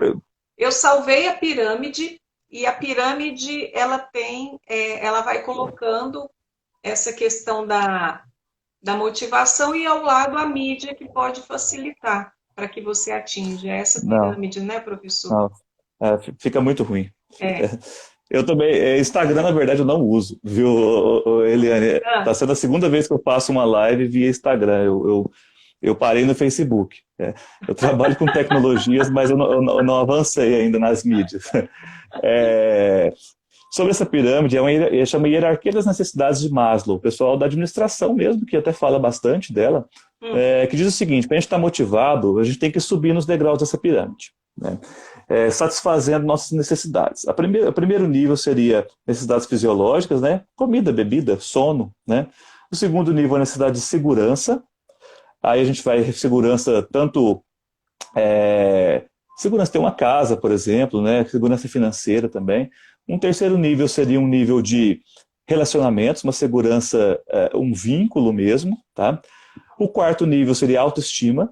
eu salvei a pirâmide e a pirâmide ela tem, ela vai colocando essa questão da motivação e ao lado a mídia que pode facilitar para que você atinja essa não, pirâmide, né, professor? não. É, fica muito ruim. É. Eu também, Instagram, na verdade, eu não uso, viu, Eliane? Tá Ah, sendo a segunda vez que eu faço uma live via Instagram. Eu parei no Facebook. Eu trabalho com tecnologias, mas eu não avancei ainda nas mídias. É, sobre essa pirâmide, chama hierarquia das necessidades de Maslow. O pessoal da administração mesmo, que até fala bastante dela, hum, que diz o seguinte: para a gente estar motivado, a gente tem que subir nos degraus dessa pirâmide, né? Satisfazendo nossas necessidades. O primeiro nível seria necessidades fisiológicas, né? Comida, bebida, sono, né? O segundo nível é necessidade de segurança. Aí a gente vai segurança tanto segurança ter uma casa, por exemplo, né? Segurança financeira também. Um terceiro nível seria um nível de relacionamentos, uma segurança, um vínculo mesmo, tá? O quarto nível seria autoestima,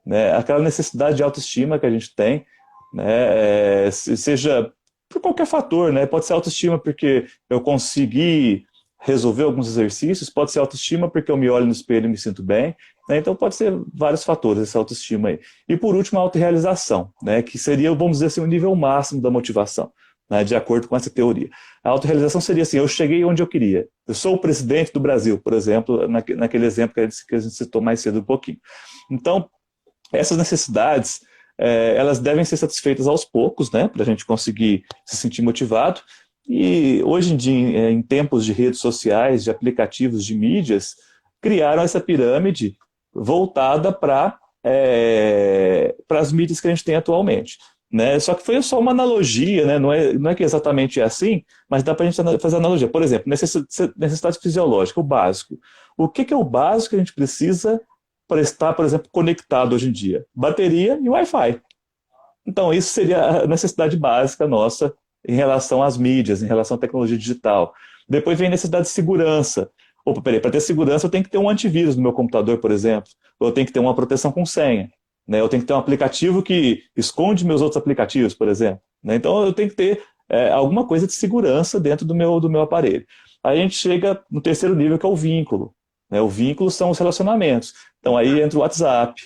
né? Aquela necessidade de autoestima que a gente tem, né? Seja por qualquer fator, né? Pode ser autoestima porque eu consegui resolver alguns exercícios, pode ser autoestima porque eu me olho no espelho e me sinto bem, né? Então pode ser vários fatores essa autoestima aí. E por último, a autorrealização, né? Que seria, vamos dizer assim, o nível máximo da motivação, né? De acordo com essa teoria. A autorrealização seria assim: eu cheguei onde eu queria. Eu sou o presidente do Brasil, por exemplo, naquele exemplo que a gente citou mais cedo um pouquinho. Então, essas necessidades, elas devem ser satisfeitas aos poucos, né, para a gente conseguir se sentir motivado. E hoje em dia, em tempos de redes sociais, de aplicativos, de mídias, criaram essa pirâmide voltada para as mídias que a gente tem atualmente. Né? Só que foi só uma analogia, né? Não é que exatamente é assim, mas dá para a gente fazer analogia. Por exemplo, necessidade fisiológica, o básico. O que é o básico que a gente precisa para estar, por exemplo, conectado hoje em dia? Bateria e Wi-Fi. Então, isso seria a necessidade básica nossa em relação às mídias, em relação à tecnologia digital. Depois vem a necessidade de segurança. Opa, peraí, para ter segurança eu tenho que ter um antivírus no meu computador, por exemplo. Ou eu tenho que ter uma proteção com senha. Né? Eu tenho que ter um aplicativo que esconde meus outros aplicativos, por exemplo. Né? Então, eu tenho que ter alguma coisa de segurança dentro do meu aparelho. Aí a gente chega no terceiro nível, que é o vínculo. Né? O vínculo são os relacionamentos. Então, aí entra o WhatsApp,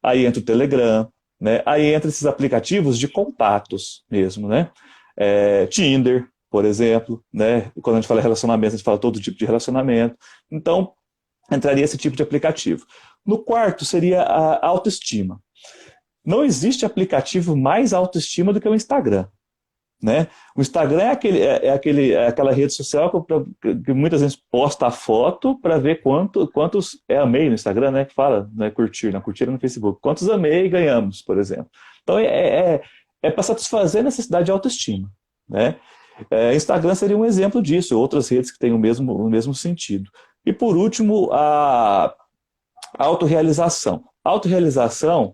aí entra o Telegram, né? Aí entra esses aplicativos de contatos mesmo, né? Tinder, por exemplo, né? Quando a gente fala relacionamento, a gente fala todo tipo de relacionamento. Então, entraria esse tipo de aplicativo. No quarto seria a autoestima. Não existe aplicativo mais autoestima do que o Instagram. Né? O Instagram é aquela rede social que muitas vezes posta a foto para ver quantos amei no Instagram, né? Que fala, né? Curtir, não curtir no Facebook. Quantos amei ganhamos, por exemplo. Então é para satisfazer a necessidade de autoestima. Né? Instagram seria um exemplo disso, outras redes que têm o mesmo sentido. E por último, a autorrealização. Autorrealização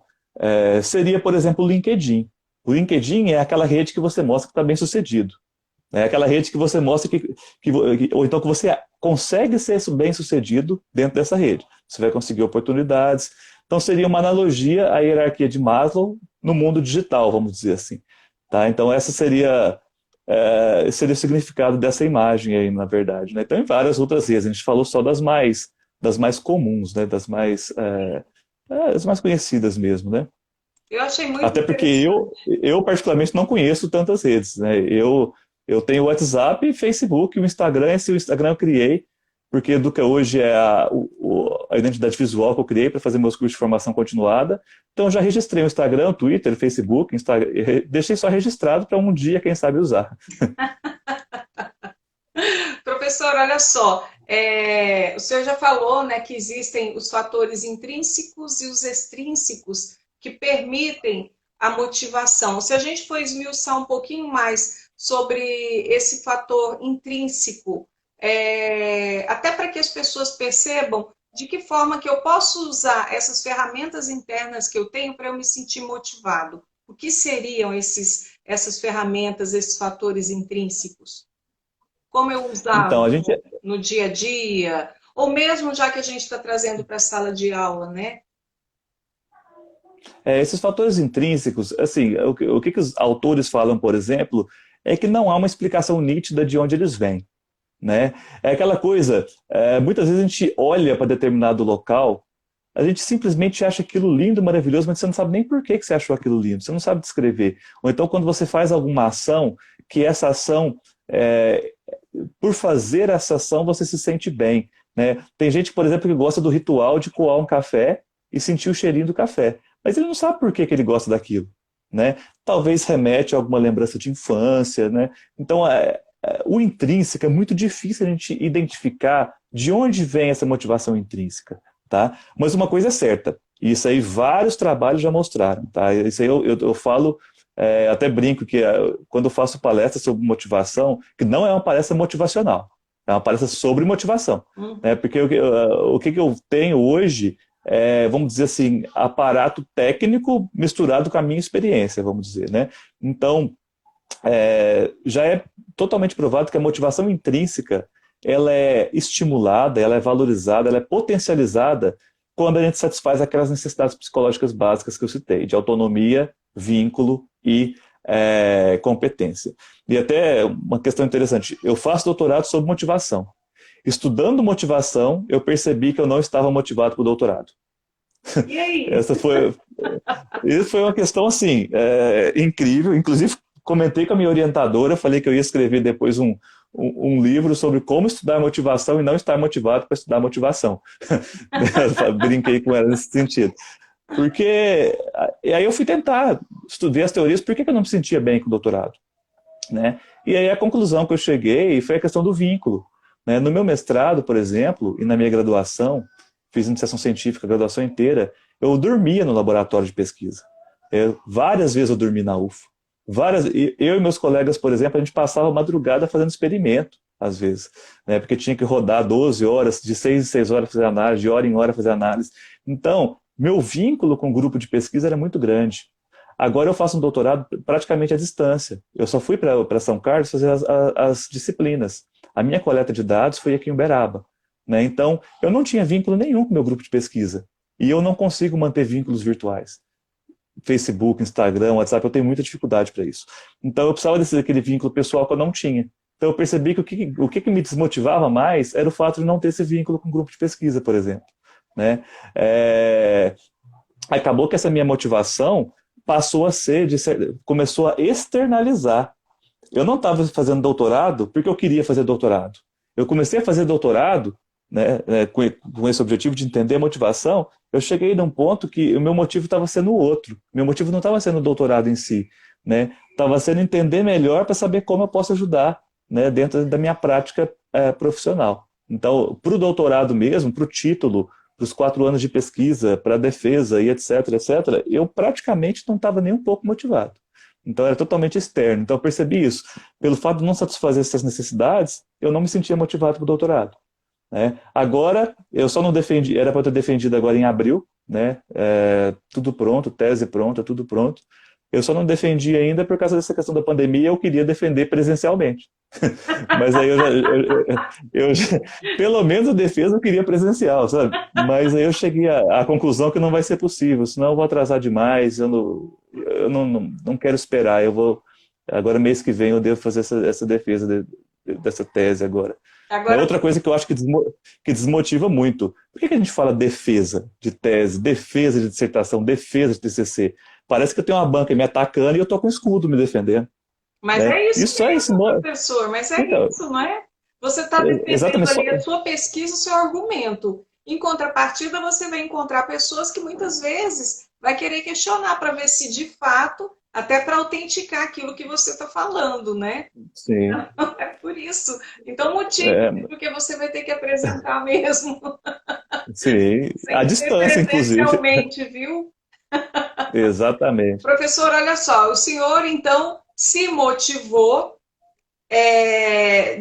seria, por exemplo, o LinkedIn. O LinkedIn é aquela rede que você mostra que está bem sucedido. É aquela rede que você mostra ou então que você consegue ser bem sucedido dentro dessa rede. Você vai conseguir oportunidades. Então seria uma analogia à hierarquia de Maslow no mundo digital, vamos dizer assim. Tá? Então essa seria o significado dessa imagem aí, na verdade. Né? Então em várias outras redes, a gente falou só das mais comuns, né? Das mais conhecidas mesmo, né? eu achei muito Até porque eu, interessante. eu particularmente não conheço tantas redes, né? Eu tenho o WhatsApp, Facebook, o Instagram. Esse o Instagram eu criei porque Educa hoje é a identidade visual que eu criei para fazer meus cursos de formação continuada. Então eu já registrei o Instagram, o Twitter, o Facebook, deixei só registrado para um dia, quem sabe, usar. Professor, olha só, o senhor já falou, né, que existem os fatores intrínsecos e os extrínsecos que permitem a motivação. Se a gente for esmiuçar um pouquinho mais sobre esse fator intrínseco, até para que as pessoas percebam de que forma que eu posso usar essas ferramentas internas que eu tenho para eu me sentir motivado. O que seriam essas ferramentas, esses fatores intrínsecos? Como eu Então, usá-los a gente, no dia a dia, ou mesmo já que a gente está trazendo para a sala de aula, né? esses fatores intrínsecos, assim, o que os autores falam, por exemplo, é que não há uma explicação nítida de onde eles vêm, né? É aquela coisa, muitas vezes a gente olha para determinado local, a gente simplesmente acha aquilo lindo, maravilhoso, mas você não sabe nem por que que você achou aquilo lindo, você não sabe descrever. Ou então quando você faz alguma ação, que essa ação, é, por fazer essa ação, você se sente bem, né? Tem gente, por exemplo, que gosta do ritual de coar um café e sentir o cheirinho do café, mas ele não sabe por que que ele gosta daquilo, né? Talvez remete a alguma lembrança de infância, né? Então, o intrínseco é muito difícil a gente identificar de onde vem essa motivação intrínseca, tá? Mas uma coisa é certa, e isso aí vários trabalhos já mostraram, tá? Isso aí eu falo, até brinco que quando eu faço palestra sobre motivação, que não é uma palestra motivacional, é uma palestra sobre motivação, né? Uhum. Porque o que eu tenho hoje vamos dizer assim, aparato técnico misturado com a minha experiência, vamos dizer, né? Então, já é totalmente provado que a motivação intrínseca ela é estimulada, ela é valorizada, ela é potencializada quando a gente satisfaz aquelas necessidades psicológicas básicas que eu citei, de autonomia, vínculo e competência. E até uma questão interessante, eu faço doutorado sobre motivação. Estudando motivação, eu percebi que eu não estava motivado para o doutorado. E aí? Essa foi, isso foi uma questão assim, incrível. Inclusive, comentei com a minha orientadora, falei que eu ia escrever depois um livro sobre como estudar motivação e não estar motivado para estudar motivação. Brinquei com ela nesse sentido. Porque e aí eu fui tentar estudar as teorias, por que eu não me sentia bem com o doutorado, né? E aí a conclusão que eu cheguei foi a questão do vínculo, né? No meu mestrado, por exemplo, e na minha graduação, fiz iniciação científica, a graduação inteira, eu dormia no laboratório de pesquisa. Várias vezes eu dormi na UFO. Eu e meus colegas, por exemplo, a gente passava a madrugada fazendo experimento, às vezes, né? Porque tinha que rodar 12 horas, de 6 em 6 horas fazer análise, de hora em hora fazer análise. Então, meu vínculo com o grupo de pesquisa era muito grande. Agora eu faço um doutorado praticamente à distância. Eu só fui para São Carlos fazer as disciplinas. A minha coleta de dados foi aqui em Uberaba, né? Então, eu não tinha vínculo nenhum com o meu grupo de pesquisa. E eu não consigo manter vínculos virtuais. Facebook, Instagram, WhatsApp, eu tenho muita dificuldade para isso. Então, eu precisava daquele vínculo pessoal que eu não tinha. Então, eu percebi que o que me desmotivava mais era o fato de não ter esse vínculo com o grupo de pesquisa, por exemplo, né? Acabou que essa minha motivação passou a começou a externalizar. Eu não estava fazendo doutorado porque eu queria fazer doutorado. Eu comecei a fazer doutorado, né, com esse objetivo de entender a motivação. Eu cheguei num ponto que o meu motivo estava sendo outro. Meu motivo não estava sendo o doutorado em si, né? Estava sendo entender melhor para saber como eu posso ajudar, né, dentro da minha prática profissional. Então, para o doutorado mesmo, para o título, para os 4 anos de pesquisa, para a defesa e etc, etc, eu praticamente não estava nem um pouco motivado. Então era totalmente externo. Então eu percebi isso. Pelo fato de não satisfazer essas necessidades, eu não me sentia motivado para o doutorado, né? Agora, eu só não defendi, era para eu ter defendido agora em abril, né? Tudo pronto, tese pronta, tudo pronto. Eu só não defendi ainda por causa dessa questão da pandemia, eu queria defender presencialmente. Mas aí pelo menos a defesa eu queria presencial, sabe? Mas aí eu cheguei à conclusão que não vai ser possível, senão eu vou atrasar demais, eu não quero esperar, agora mês que vem eu devo fazer essa defesa dessa tese agora. Agora, Outra coisa que eu acho que desmotiva muito. Por que a gente fala defesa de tese, defesa de dissertação, defesa de TCC? Parece que eu tenho uma banca me atacando e eu estou com um escudo me defendendo, mas né? é isso Isso é esse mesmo, professor, mas é então, isso, não é? Você está defendendo exatamente. ali a sua pesquisa, o seu argumento. Em contrapartida, você vai encontrar pessoas que muitas vezes vai querer questionar para ver se de fato, até para autenticar aquilo que você está falando, né? Sim, É por isso. Então, motive, é, porque você vai ter que apresentar mesmo. sim, Tem à que ser distância, inclusive. presencialmente, viu? Exatamente. Professor, olha só, o senhor então se motivou,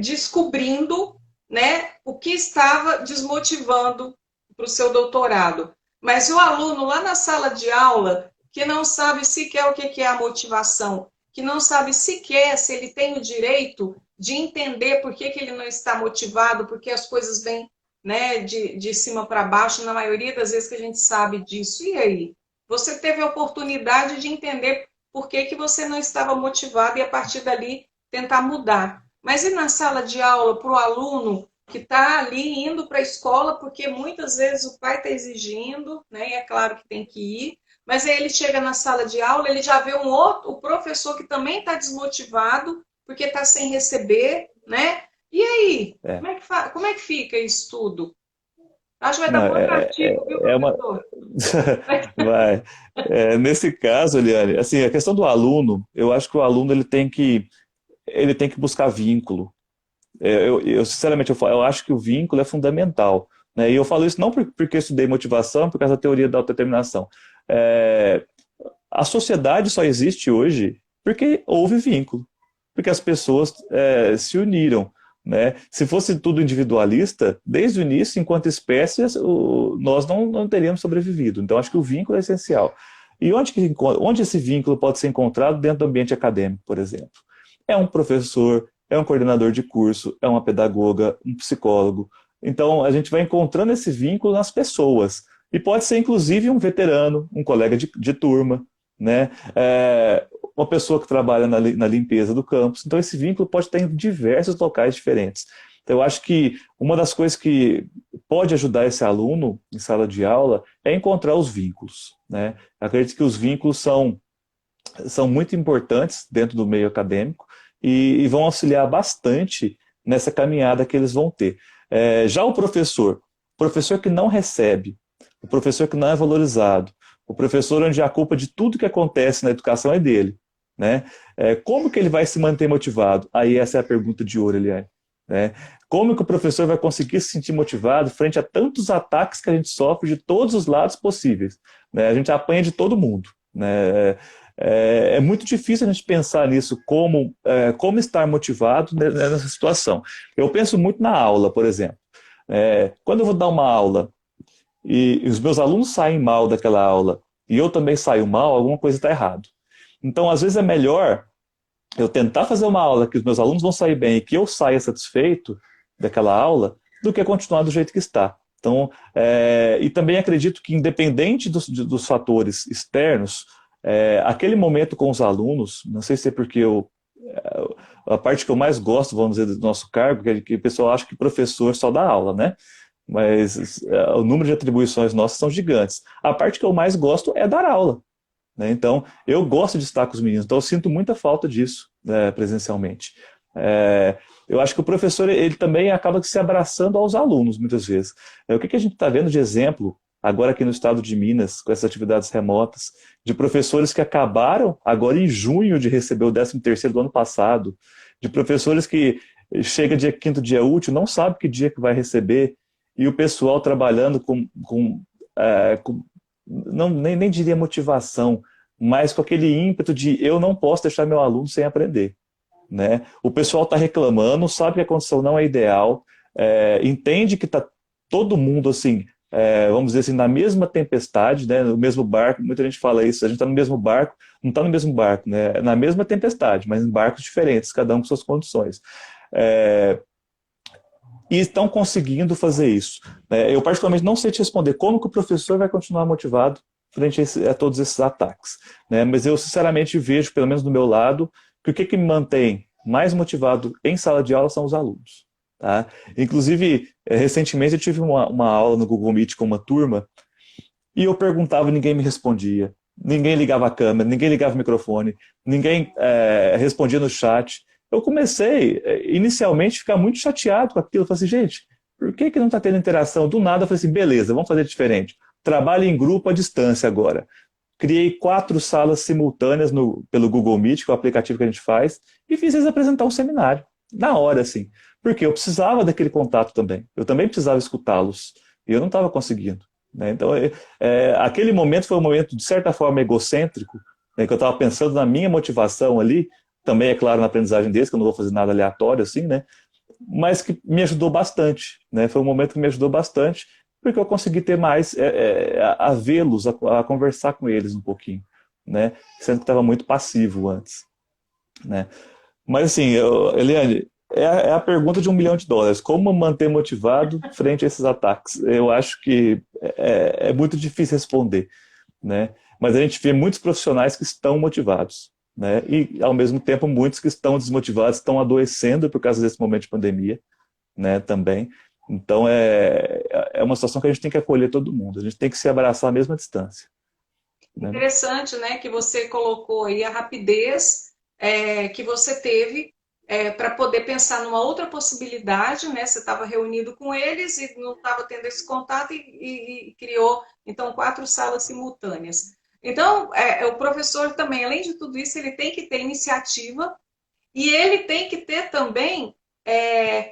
descobrindo, né, o que estava desmotivando para o seu doutorado. Mas o aluno lá na sala de aula, que não sabe sequer o que é a motivação, que não sabe sequer se ele tem o direito de entender por que ele não está motivado, porque as coisas vêm, né, de cima para baixo, na maioria das vezes que a gente sabe disso. E aí? Você teve a oportunidade de entender por que você não estava motivado e a partir dali tentar mudar. Mas e na sala de aula, para o aluno que está ali indo para a escola, porque muitas vezes o pai está exigindo, né? E é claro que tem que ir, mas aí ele chega na sala de aula, ele já vê um outro, o professor que também está desmotivado, porque está sem receber, né? E aí, É. como é que fica isso tudo? Acho que vai dar Não, um outro artigo, viu, é uma. professor? Vai. Nesse caso, Eliane, assim, a questão do aluno, eu acho que o aluno ele tem que buscar vínculo. Sinceramente, eu acho que o vínculo é fundamental, né? E eu falo isso não porque eu estudei motivação, por causa da teoria da autodeterminação. É, a sociedade só existe hoje porque houve vínculo, porque as pessoas se uniram, né? Se fosse tudo individualista, desde o início, enquanto espécie, nós não teríamos sobrevivido. Então, acho que o vínculo é essencial. E onde esse vínculo pode ser encontrado dentro do ambiente acadêmico, por exemplo? É um professor, é um coordenador de curso, é uma pedagoga, um psicólogo. Então, a gente vai encontrando esse vínculo nas pessoas. E pode ser, inclusive, um veterano, um colega de turma, né? Uma pessoa que trabalha na limpeza do campus. Então, esse vínculo pode estar em diversos locais diferentes. Então, eu acho que uma das coisas que pode ajudar esse aluno em sala de aula é encontrar os vínculos, né? Eu acredito que os vínculos são muito importantes dentro do meio acadêmico e vão auxiliar bastante nessa caminhada que eles vão ter. Já o professor que não recebe, o professor que não é valorizado, o professor onde a culpa de tudo que acontece na educação é dele, né? Como que ele vai se manter motivado? Aí essa é a pergunta de ouro, Eliane, né? Como que o professor vai conseguir se sentir motivado frente a tantos ataques que a gente sofre de todos os lados possíveis, né? A gente apanha de todo mundo, né? É muito difícil a gente pensar nisso, como estar motivado nessa situação. Eu penso muito na aula, por exemplo. Quando eu vou dar uma aula e os meus alunos saem mal daquela aula e eu também saio mal, alguma coisa está errado. Então, às vezes é melhor eu tentar fazer uma aula que os meus alunos vão sair bem e que eu saia satisfeito daquela aula do que continuar do jeito que está. Então, e também acredito que independente dos fatores externos, aquele momento com os alunos, não sei se é porque a parte que eu mais gosto, vamos dizer, do nosso cargo, que o pessoal acha que professor só dá aula, né? Mas o número de atribuições nossas são gigantes. A parte que eu mais gosto é dar aula, né? Então, eu gosto de estar com os meninos, então eu sinto muita falta disso, né, presencialmente. Eu acho que o professor ele também acaba se abraçando aos alunos, muitas vezes. O que a gente está vendo de exemplo, agora aqui no estado de Minas, com essas atividades remotas, de professores que acabaram agora em junho de receber o 13º do ano passado, de professores que chega dia quinto, dia útil, não sabe que dia que vai receber, e o pessoal trabalhando com não, nem diria motivação, mas com aquele ímpeto de eu não posso deixar meu aluno sem aprender, né? O pessoal está reclamando, sabe que a condição não é ideal, entende que está todo mundo assim, vamos dizer assim, na mesma tempestade, né? No mesmo barco, muita gente fala isso, a gente está no mesmo barco, não está no mesmo barco, né? Na mesma tempestade, mas em barcos diferentes, cada um com suas condições. E estão conseguindo fazer isso. Eu particularmente não sei te responder como que o professor vai continuar motivado frente a todos esses ataques, né? Mas eu sinceramente vejo, pelo menos do meu lado, que o que me mantém mais motivado em sala de aula são os alunos. Tá? Inclusive, recentemente eu tive uma aula no Google Meet com uma turma e eu perguntava e ninguém me respondia. Ninguém ligava a câmera, ninguém ligava o microfone, ninguém respondia no chat. Eu comecei, inicialmente, a ficar muito chateado com aquilo. Eu falei assim, gente, por que não está tendo interação? Do nada, eu falei assim, beleza, vamos fazer diferente. Trabalho em grupo à distância agora. Criei 4 salas simultâneas pelo Google Meet, que é o aplicativo que a gente faz, e fiz eles apresentar um seminário, na hora, assim. Porque eu precisava daquele contato também. Eu também precisava escutá-los. E eu não estava conseguindo, né? Então, aquele momento foi um momento, de certa forma, egocêntrico, né, que eu estava pensando na minha motivação ali, também, é claro, na aprendizagem deles, que eu não vou fazer nada aleatório assim, né? Mas que me ajudou bastante, né? Foi um momento que me ajudou bastante, porque eu consegui ter mais, a vê-los, a conversar com eles um pouquinho, né? Sendo que estava muito passivo antes, né? Mas assim, Eliane, é a pergunta de US$ 1 milhão. Como manter motivado frente a esses ataques? Eu acho que é muito difícil responder, né? Mas a gente vê muitos profissionais que estão motivados, né? E, ao mesmo tempo, muitos que estão desmotivados, estão adoecendo por causa desse momento de pandemia, né? Também. Então, é uma situação que a gente tem que acolher todo mundo. A gente tem que se abraçar à mesma distância, né? Interessante, né, que você colocou aí a rapidez que você teve para poder pensar numa outra possibilidade, né? Você estava reunido com eles e não estava tendo esse contato e criou, então, 4 salas simultâneas. Então, o professor também, além de tudo isso, ele tem que ter iniciativa e ele tem que ter também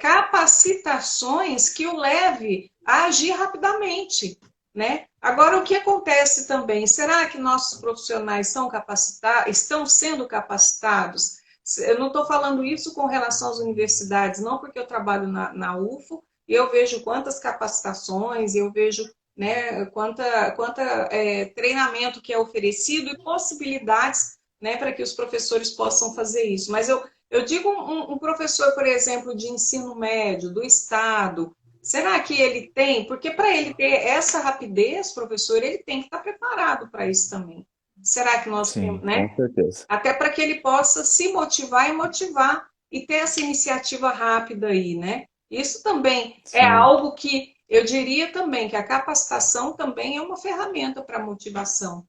capacitações que o leve a agir rapidamente, né? Agora, o que acontece também? Será que nossos profissionais são capacitados, estão sendo capacitados? Eu não estou falando isso com relação às universidades, não, porque eu trabalho na UFO e eu vejo quantas capacitações, eu vejo, né, quanta treinamento que é oferecido e possibilidades, né, para que os professores possam fazer isso. Mas eu digo um professor, por exemplo, de ensino médio, do Estado, será que ele tem? Porque para ele ter essa rapidez, professor, ele tem que estar preparado para isso também. Será que nós temos, Sim, com né? certeza. Até para que ele possa se motivar e motivar e ter essa iniciativa rápida aí, né? Isso também é Sim, algo que eu diria também que a capacitação também é uma ferramenta para a motivação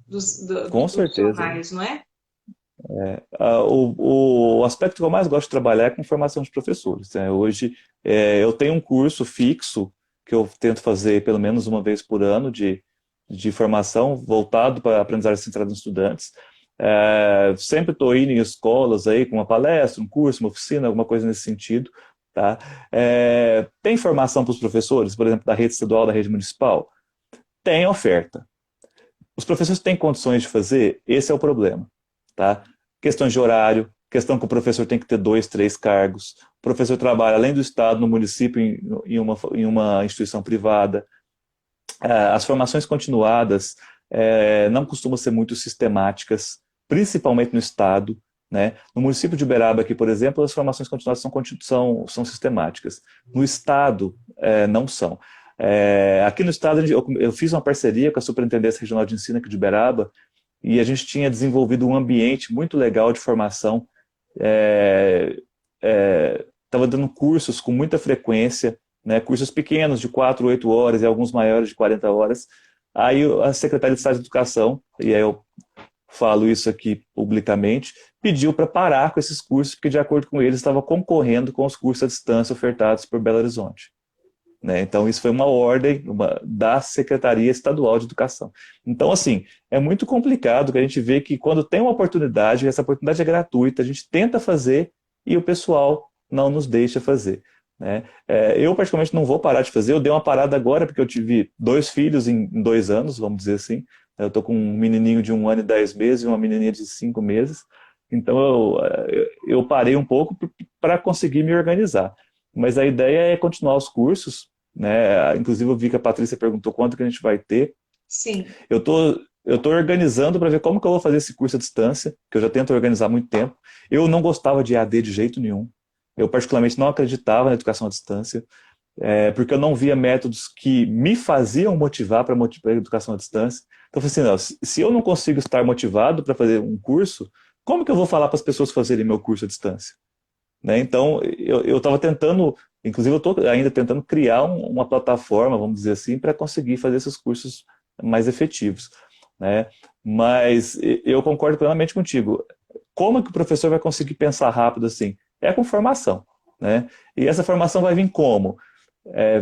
dos com certeza. profissionais, não é? O aspecto que eu mais gosto de trabalhar é com formação de professores, né? Hoje, eu tenho um curso fixo que eu tento fazer pelo menos uma vez por ano de formação voltado para a aprendizagem centrada nos estudantes. Sempre estou indo em escolas aí com uma palestra, um curso, uma oficina, alguma coisa nesse sentido, tá? Tem formação para os professores, por exemplo, da rede estadual, da rede municipal? Tem oferta. Os professores têm condições de fazer? Esse é o problema, tá? Questões de horário, questão que o professor tem que ter 2, 3 cargos. O professor trabalha além do Estado, no município, em uma instituição privada. As formações continuadas não costumam ser muito sistemáticas, principalmente no Estado, né? No município de Uberaba, aqui, por exemplo, as formações continuadas são sistemáticas. No Estado, não são. Aqui no Estado, eu fiz uma parceria com a Superintendência Regional de Ensino aqui de Uberaba e a gente tinha desenvolvido um ambiente muito legal de formação. Estava dando cursos com muita frequência, né, cursos pequenos de 4, 8 horas e alguns maiores de 40 horas. Aí a Secretaria de Estado de Educação, e aí eu falo isso aqui publicamente, pediu para parar com esses cursos, porque de acordo com eles estava concorrendo com os cursos à distância ofertados por Belo Horizonte. Né? Então isso foi uma ordem da Secretaria Estadual de Educação. Então assim, é muito complicado que a gente vê que quando tem uma oportunidade, essa oportunidade é gratuita, a gente tenta fazer e o pessoal não nos deixa fazer. Né? Eu particularmente não vou parar de fazer, eu dei uma parada agora porque eu tive 2 filhos em 2 anos, vamos dizer assim. Eu estou com um menininho de 1 ano e 10 meses e uma menininha de 5 meses. Então eu parei um pouco para conseguir me organizar. Mas a ideia é continuar os cursos, né? Inclusive eu vi que a Patrícia perguntou quanto que a gente vai ter. Sim. Eu tô organizando para ver como que eu vou fazer esse curso à distância, que eu já tento organizar há muito tempo. Eu não gostava de EAD de jeito nenhum. Eu particularmente não acreditava na educação à distância, porque eu não via métodos que me faziam motivar para a educação à distância. Então eu falei assim, não, se eu não consigo estar motivado para fazer um curso, como que eu vou falar para as pessoas fazerem meu curso à distância? Né? Então, eu estava tentando, inclusive eu estou ainda tentando criar uma plataforma, vamos dizer assim, para conseguir fazer esses cursos mais efetivos. Né? Mas eu concordo plenamente contigo. Como é que o professor vai conseguir pensar rápido assim? É com formação. Né? E essa formação vai vir como?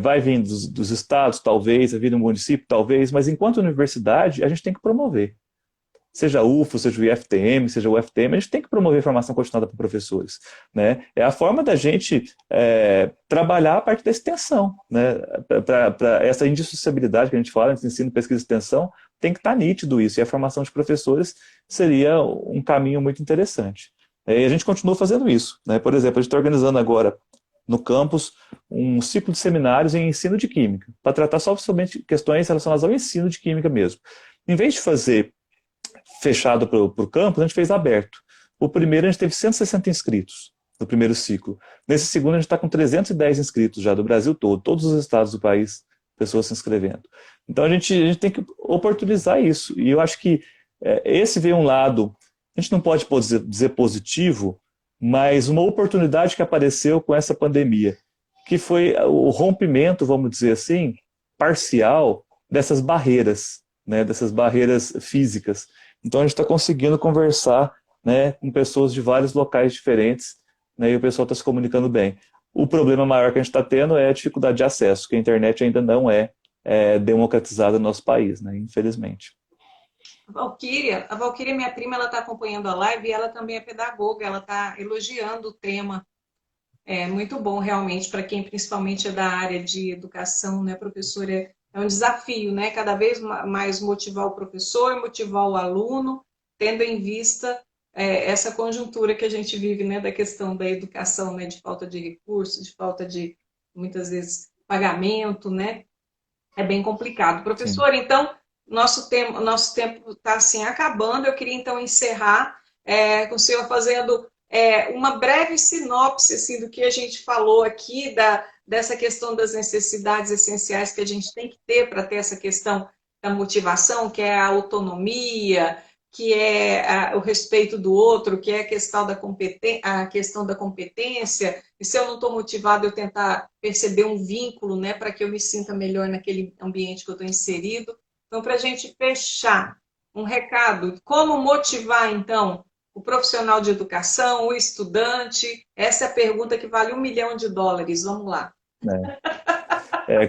Vai vir dos estados, talvez, vai vir do município, talvez, mas enquanto universidade, a gente tem que promover. Seja a UFO, seja o IFTM, seja o UFTM, a gente tem que promover formação continuada para professores. Né? É a forma da gente trabalhar a parte da extensão. Né? Para essa indissociabilidade que a gente fala entre ensino, pesquisa e extensão, tem que estar nítido isso. E a formação de professores seria um caminho muito interessante. E a gente continua fazendo isso, né? Por exemplo, a gente está organizando agora no campus um ciclo de seminários em ensino de química, para tratar só somente questões relacionadas ao ensino de química mesmo. Em vez de fazer fechado para o campus, a gente fez aberto. O primeiro a gente teve 160 inscritos no primeiro ciclo. Nesse segundo a gente está com 310 inscritos já do Brasil todo, todos os estados do país, pessoas se inscrevendo. Então a gente tem que oportunizar isso. E eu acho que esse veio um lado, a gente não pode dizer positivo, mas uma oportunidade que apareceu com essa pandemia, que foi o rompimento, vamos dizer assim, parcial dessas barreiras, né, dessas barreiras físicas. Então a gente está conseguindo conversar, né, com pessoas de vários locais diferentes, né, e o pessoal está se comunicando bem. O problema maior que a gente está tendo é a dificuldade de acesso, que a internet ainda não é democratizada no nosso país, né, infelizmente. A Valquíria, minha prima, ela está acompanhando a live e ela também é pedagoga, ela está elogiando o tema. É muito bom, realmente, para quem principalmente é da área de educação, né, professor? É um desafio, né? Cada vez mais motivar o professor, motivar o aluno, tendo em vista essa conjuntura que a gente vive, né, da questão da educação, né, de falta de recursos, de falta de, muitas vezes, pagamento, né? É bem complicado. Sim. Professor, então, nosso tempo está assim acabando. Eu queria então encerrar com o senhor fazendo uma breve sinopse assim, do que a gente falou aqui, dessa questão das necessidades essenciais que a gente tem que ter para ter essa questão da motivação, que é a autonomia, que é o respeito do outro, que é a questão da competência. E se eu não estou motivado, eu tentar perceber um vínculo, né, para que eu me sinta melhor naquele ambiente que eu estou inserido. Então, para a gente fechar, um recado, como motivar, então, o profissional de educação, o estudante? Essa é a pergunta que vale US$ 1 milhão. Vamos lá.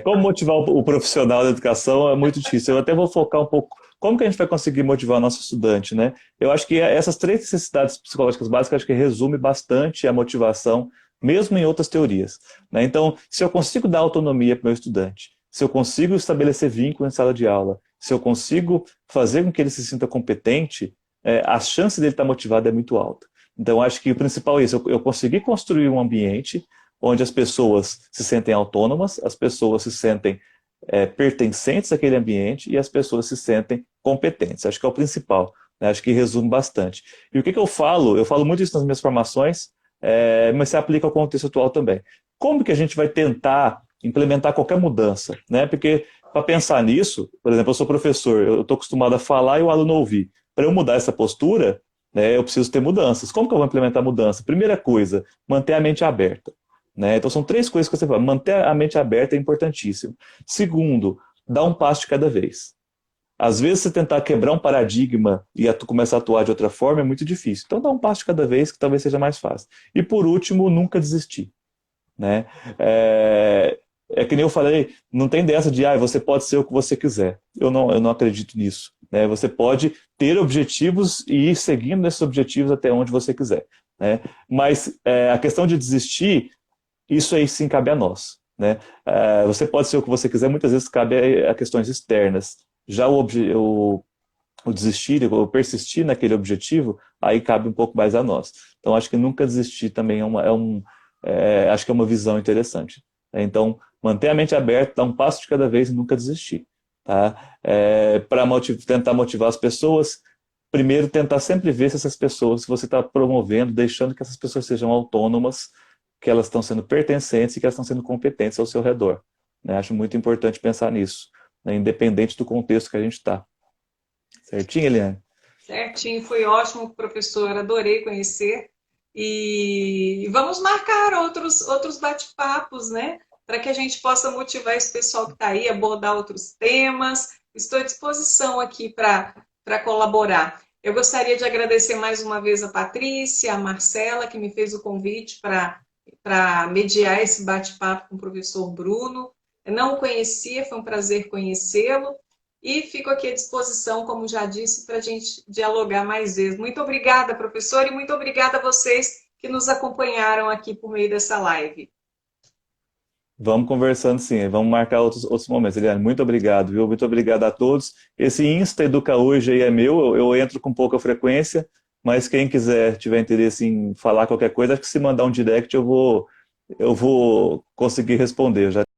Como motivar o profissional da educação é muito difícil. Eu até vou focar um pouco como que a gente vai conseguir motivar o nosso estudante, né? Eu acho que essas três necessidades psicológicas básicas acho que resume bastante a motivação, mesmo em outras teorias, né? Então, se eu consigo dar autonomia para o meu estudante, se eu consigo estabelecer vínculo em sala de aula, se eu consigo fazer com que ele se sinta competente, a chance dele estar motivado é muito alta. Então, acho que o principal é isso, eu conseguir construir um ambiente onde as pessoas se sentem autônomas, as pessoas se sentem pertencentes àquele ambiente e as pessoas se sentem competentes. Acho que é o principal, né? Acho que resume bastante. E o que eu falo? Eu falo muito isso nas minhas formações, mas se aplica ao contexto atual também. Como que a gente vai tentar implementar qualquer mudança, né? Porque para pensar nisso, por exemplo, eu sou professor, eu estou acostumado a falar e o aluno ouvir. Para eu mudar essa postura, né, eu preciso ter mudanças. Como que eu vou implementar mudança? Primeira coisa, manter a mente aberta. Né? Então são três coisas que você fala. Manter a mente aberta é importantíssimo. Segundo, dar um passo de cada vez. Às vezes você tentar quebrar um paradigma e começar a atuar de outra forma é muito difícil. Então dá um passo de cada vez que talvez seja mais fácil. E por último, nunca desistir. Né? Que nem eu falei, não tem dessa de você pode ser o que você quiser. Eu não acredito nisso. Né? Você pode ter objetivos e ir seguindo esses objetivos até onde você quiser. Né? Mas a questão de desistir, isso aí sim cabe a nós. Né? Você pode ser o que você quiser, muitas vezes cabe a questões externas. Já o desistir, o persistir naquele objetivo, aí cabe um pouco mais a nós. Então, acho que nunca desistir também acho que é uma visão interessante. Então, manter a mente aberta, dar um passo de cada vez e nunca desistir. Tá? Para tentar motivar as pessoas, primeiro tentar sempre ver se essas pessoas, se você está promovendo, deixando que essas pessoas sejam autônomas, que elas estão sendo pertencentes e que elas estão sendo competentes ao seu redor. Né? Acho muito importante pensar nisso, né? Independente do contexto que a gente está. Certinho, Eliane? Certinho, foi ótimo, professor, adorei conhecer. E vamos marcar outros bate-papos, né? Para que a gente possa motivar esse pessoal que está aí, abordar outros temas. Estou à disposição aqui para colaborar. Eu gostaria de agradecer mais uma vez a Patrícia, a Marcela, que me fez o convite para mediar esse bate-papo com o professor Bruno. Eu não o conhecia, foi um prazer conhecê-lo. E fico aqui à disposição, como já disse, para a gente dialogar mais vezes. Muito obrigada, professor, e muito obrigada a vocês que nos acompanharam aqui por meio dessa live. Vamos conversando sim, vamos marcar outros momentos. Eliane, muito obrigado, viu? Muito obrigado a todos. Esse Insta Educa Hoje aí é meu, eu entro com pouca frequência, mas quem quiser, tiver interesse em falar qualquer coisa, acho que se mandar um direct eu vou conseguir responder. Eu já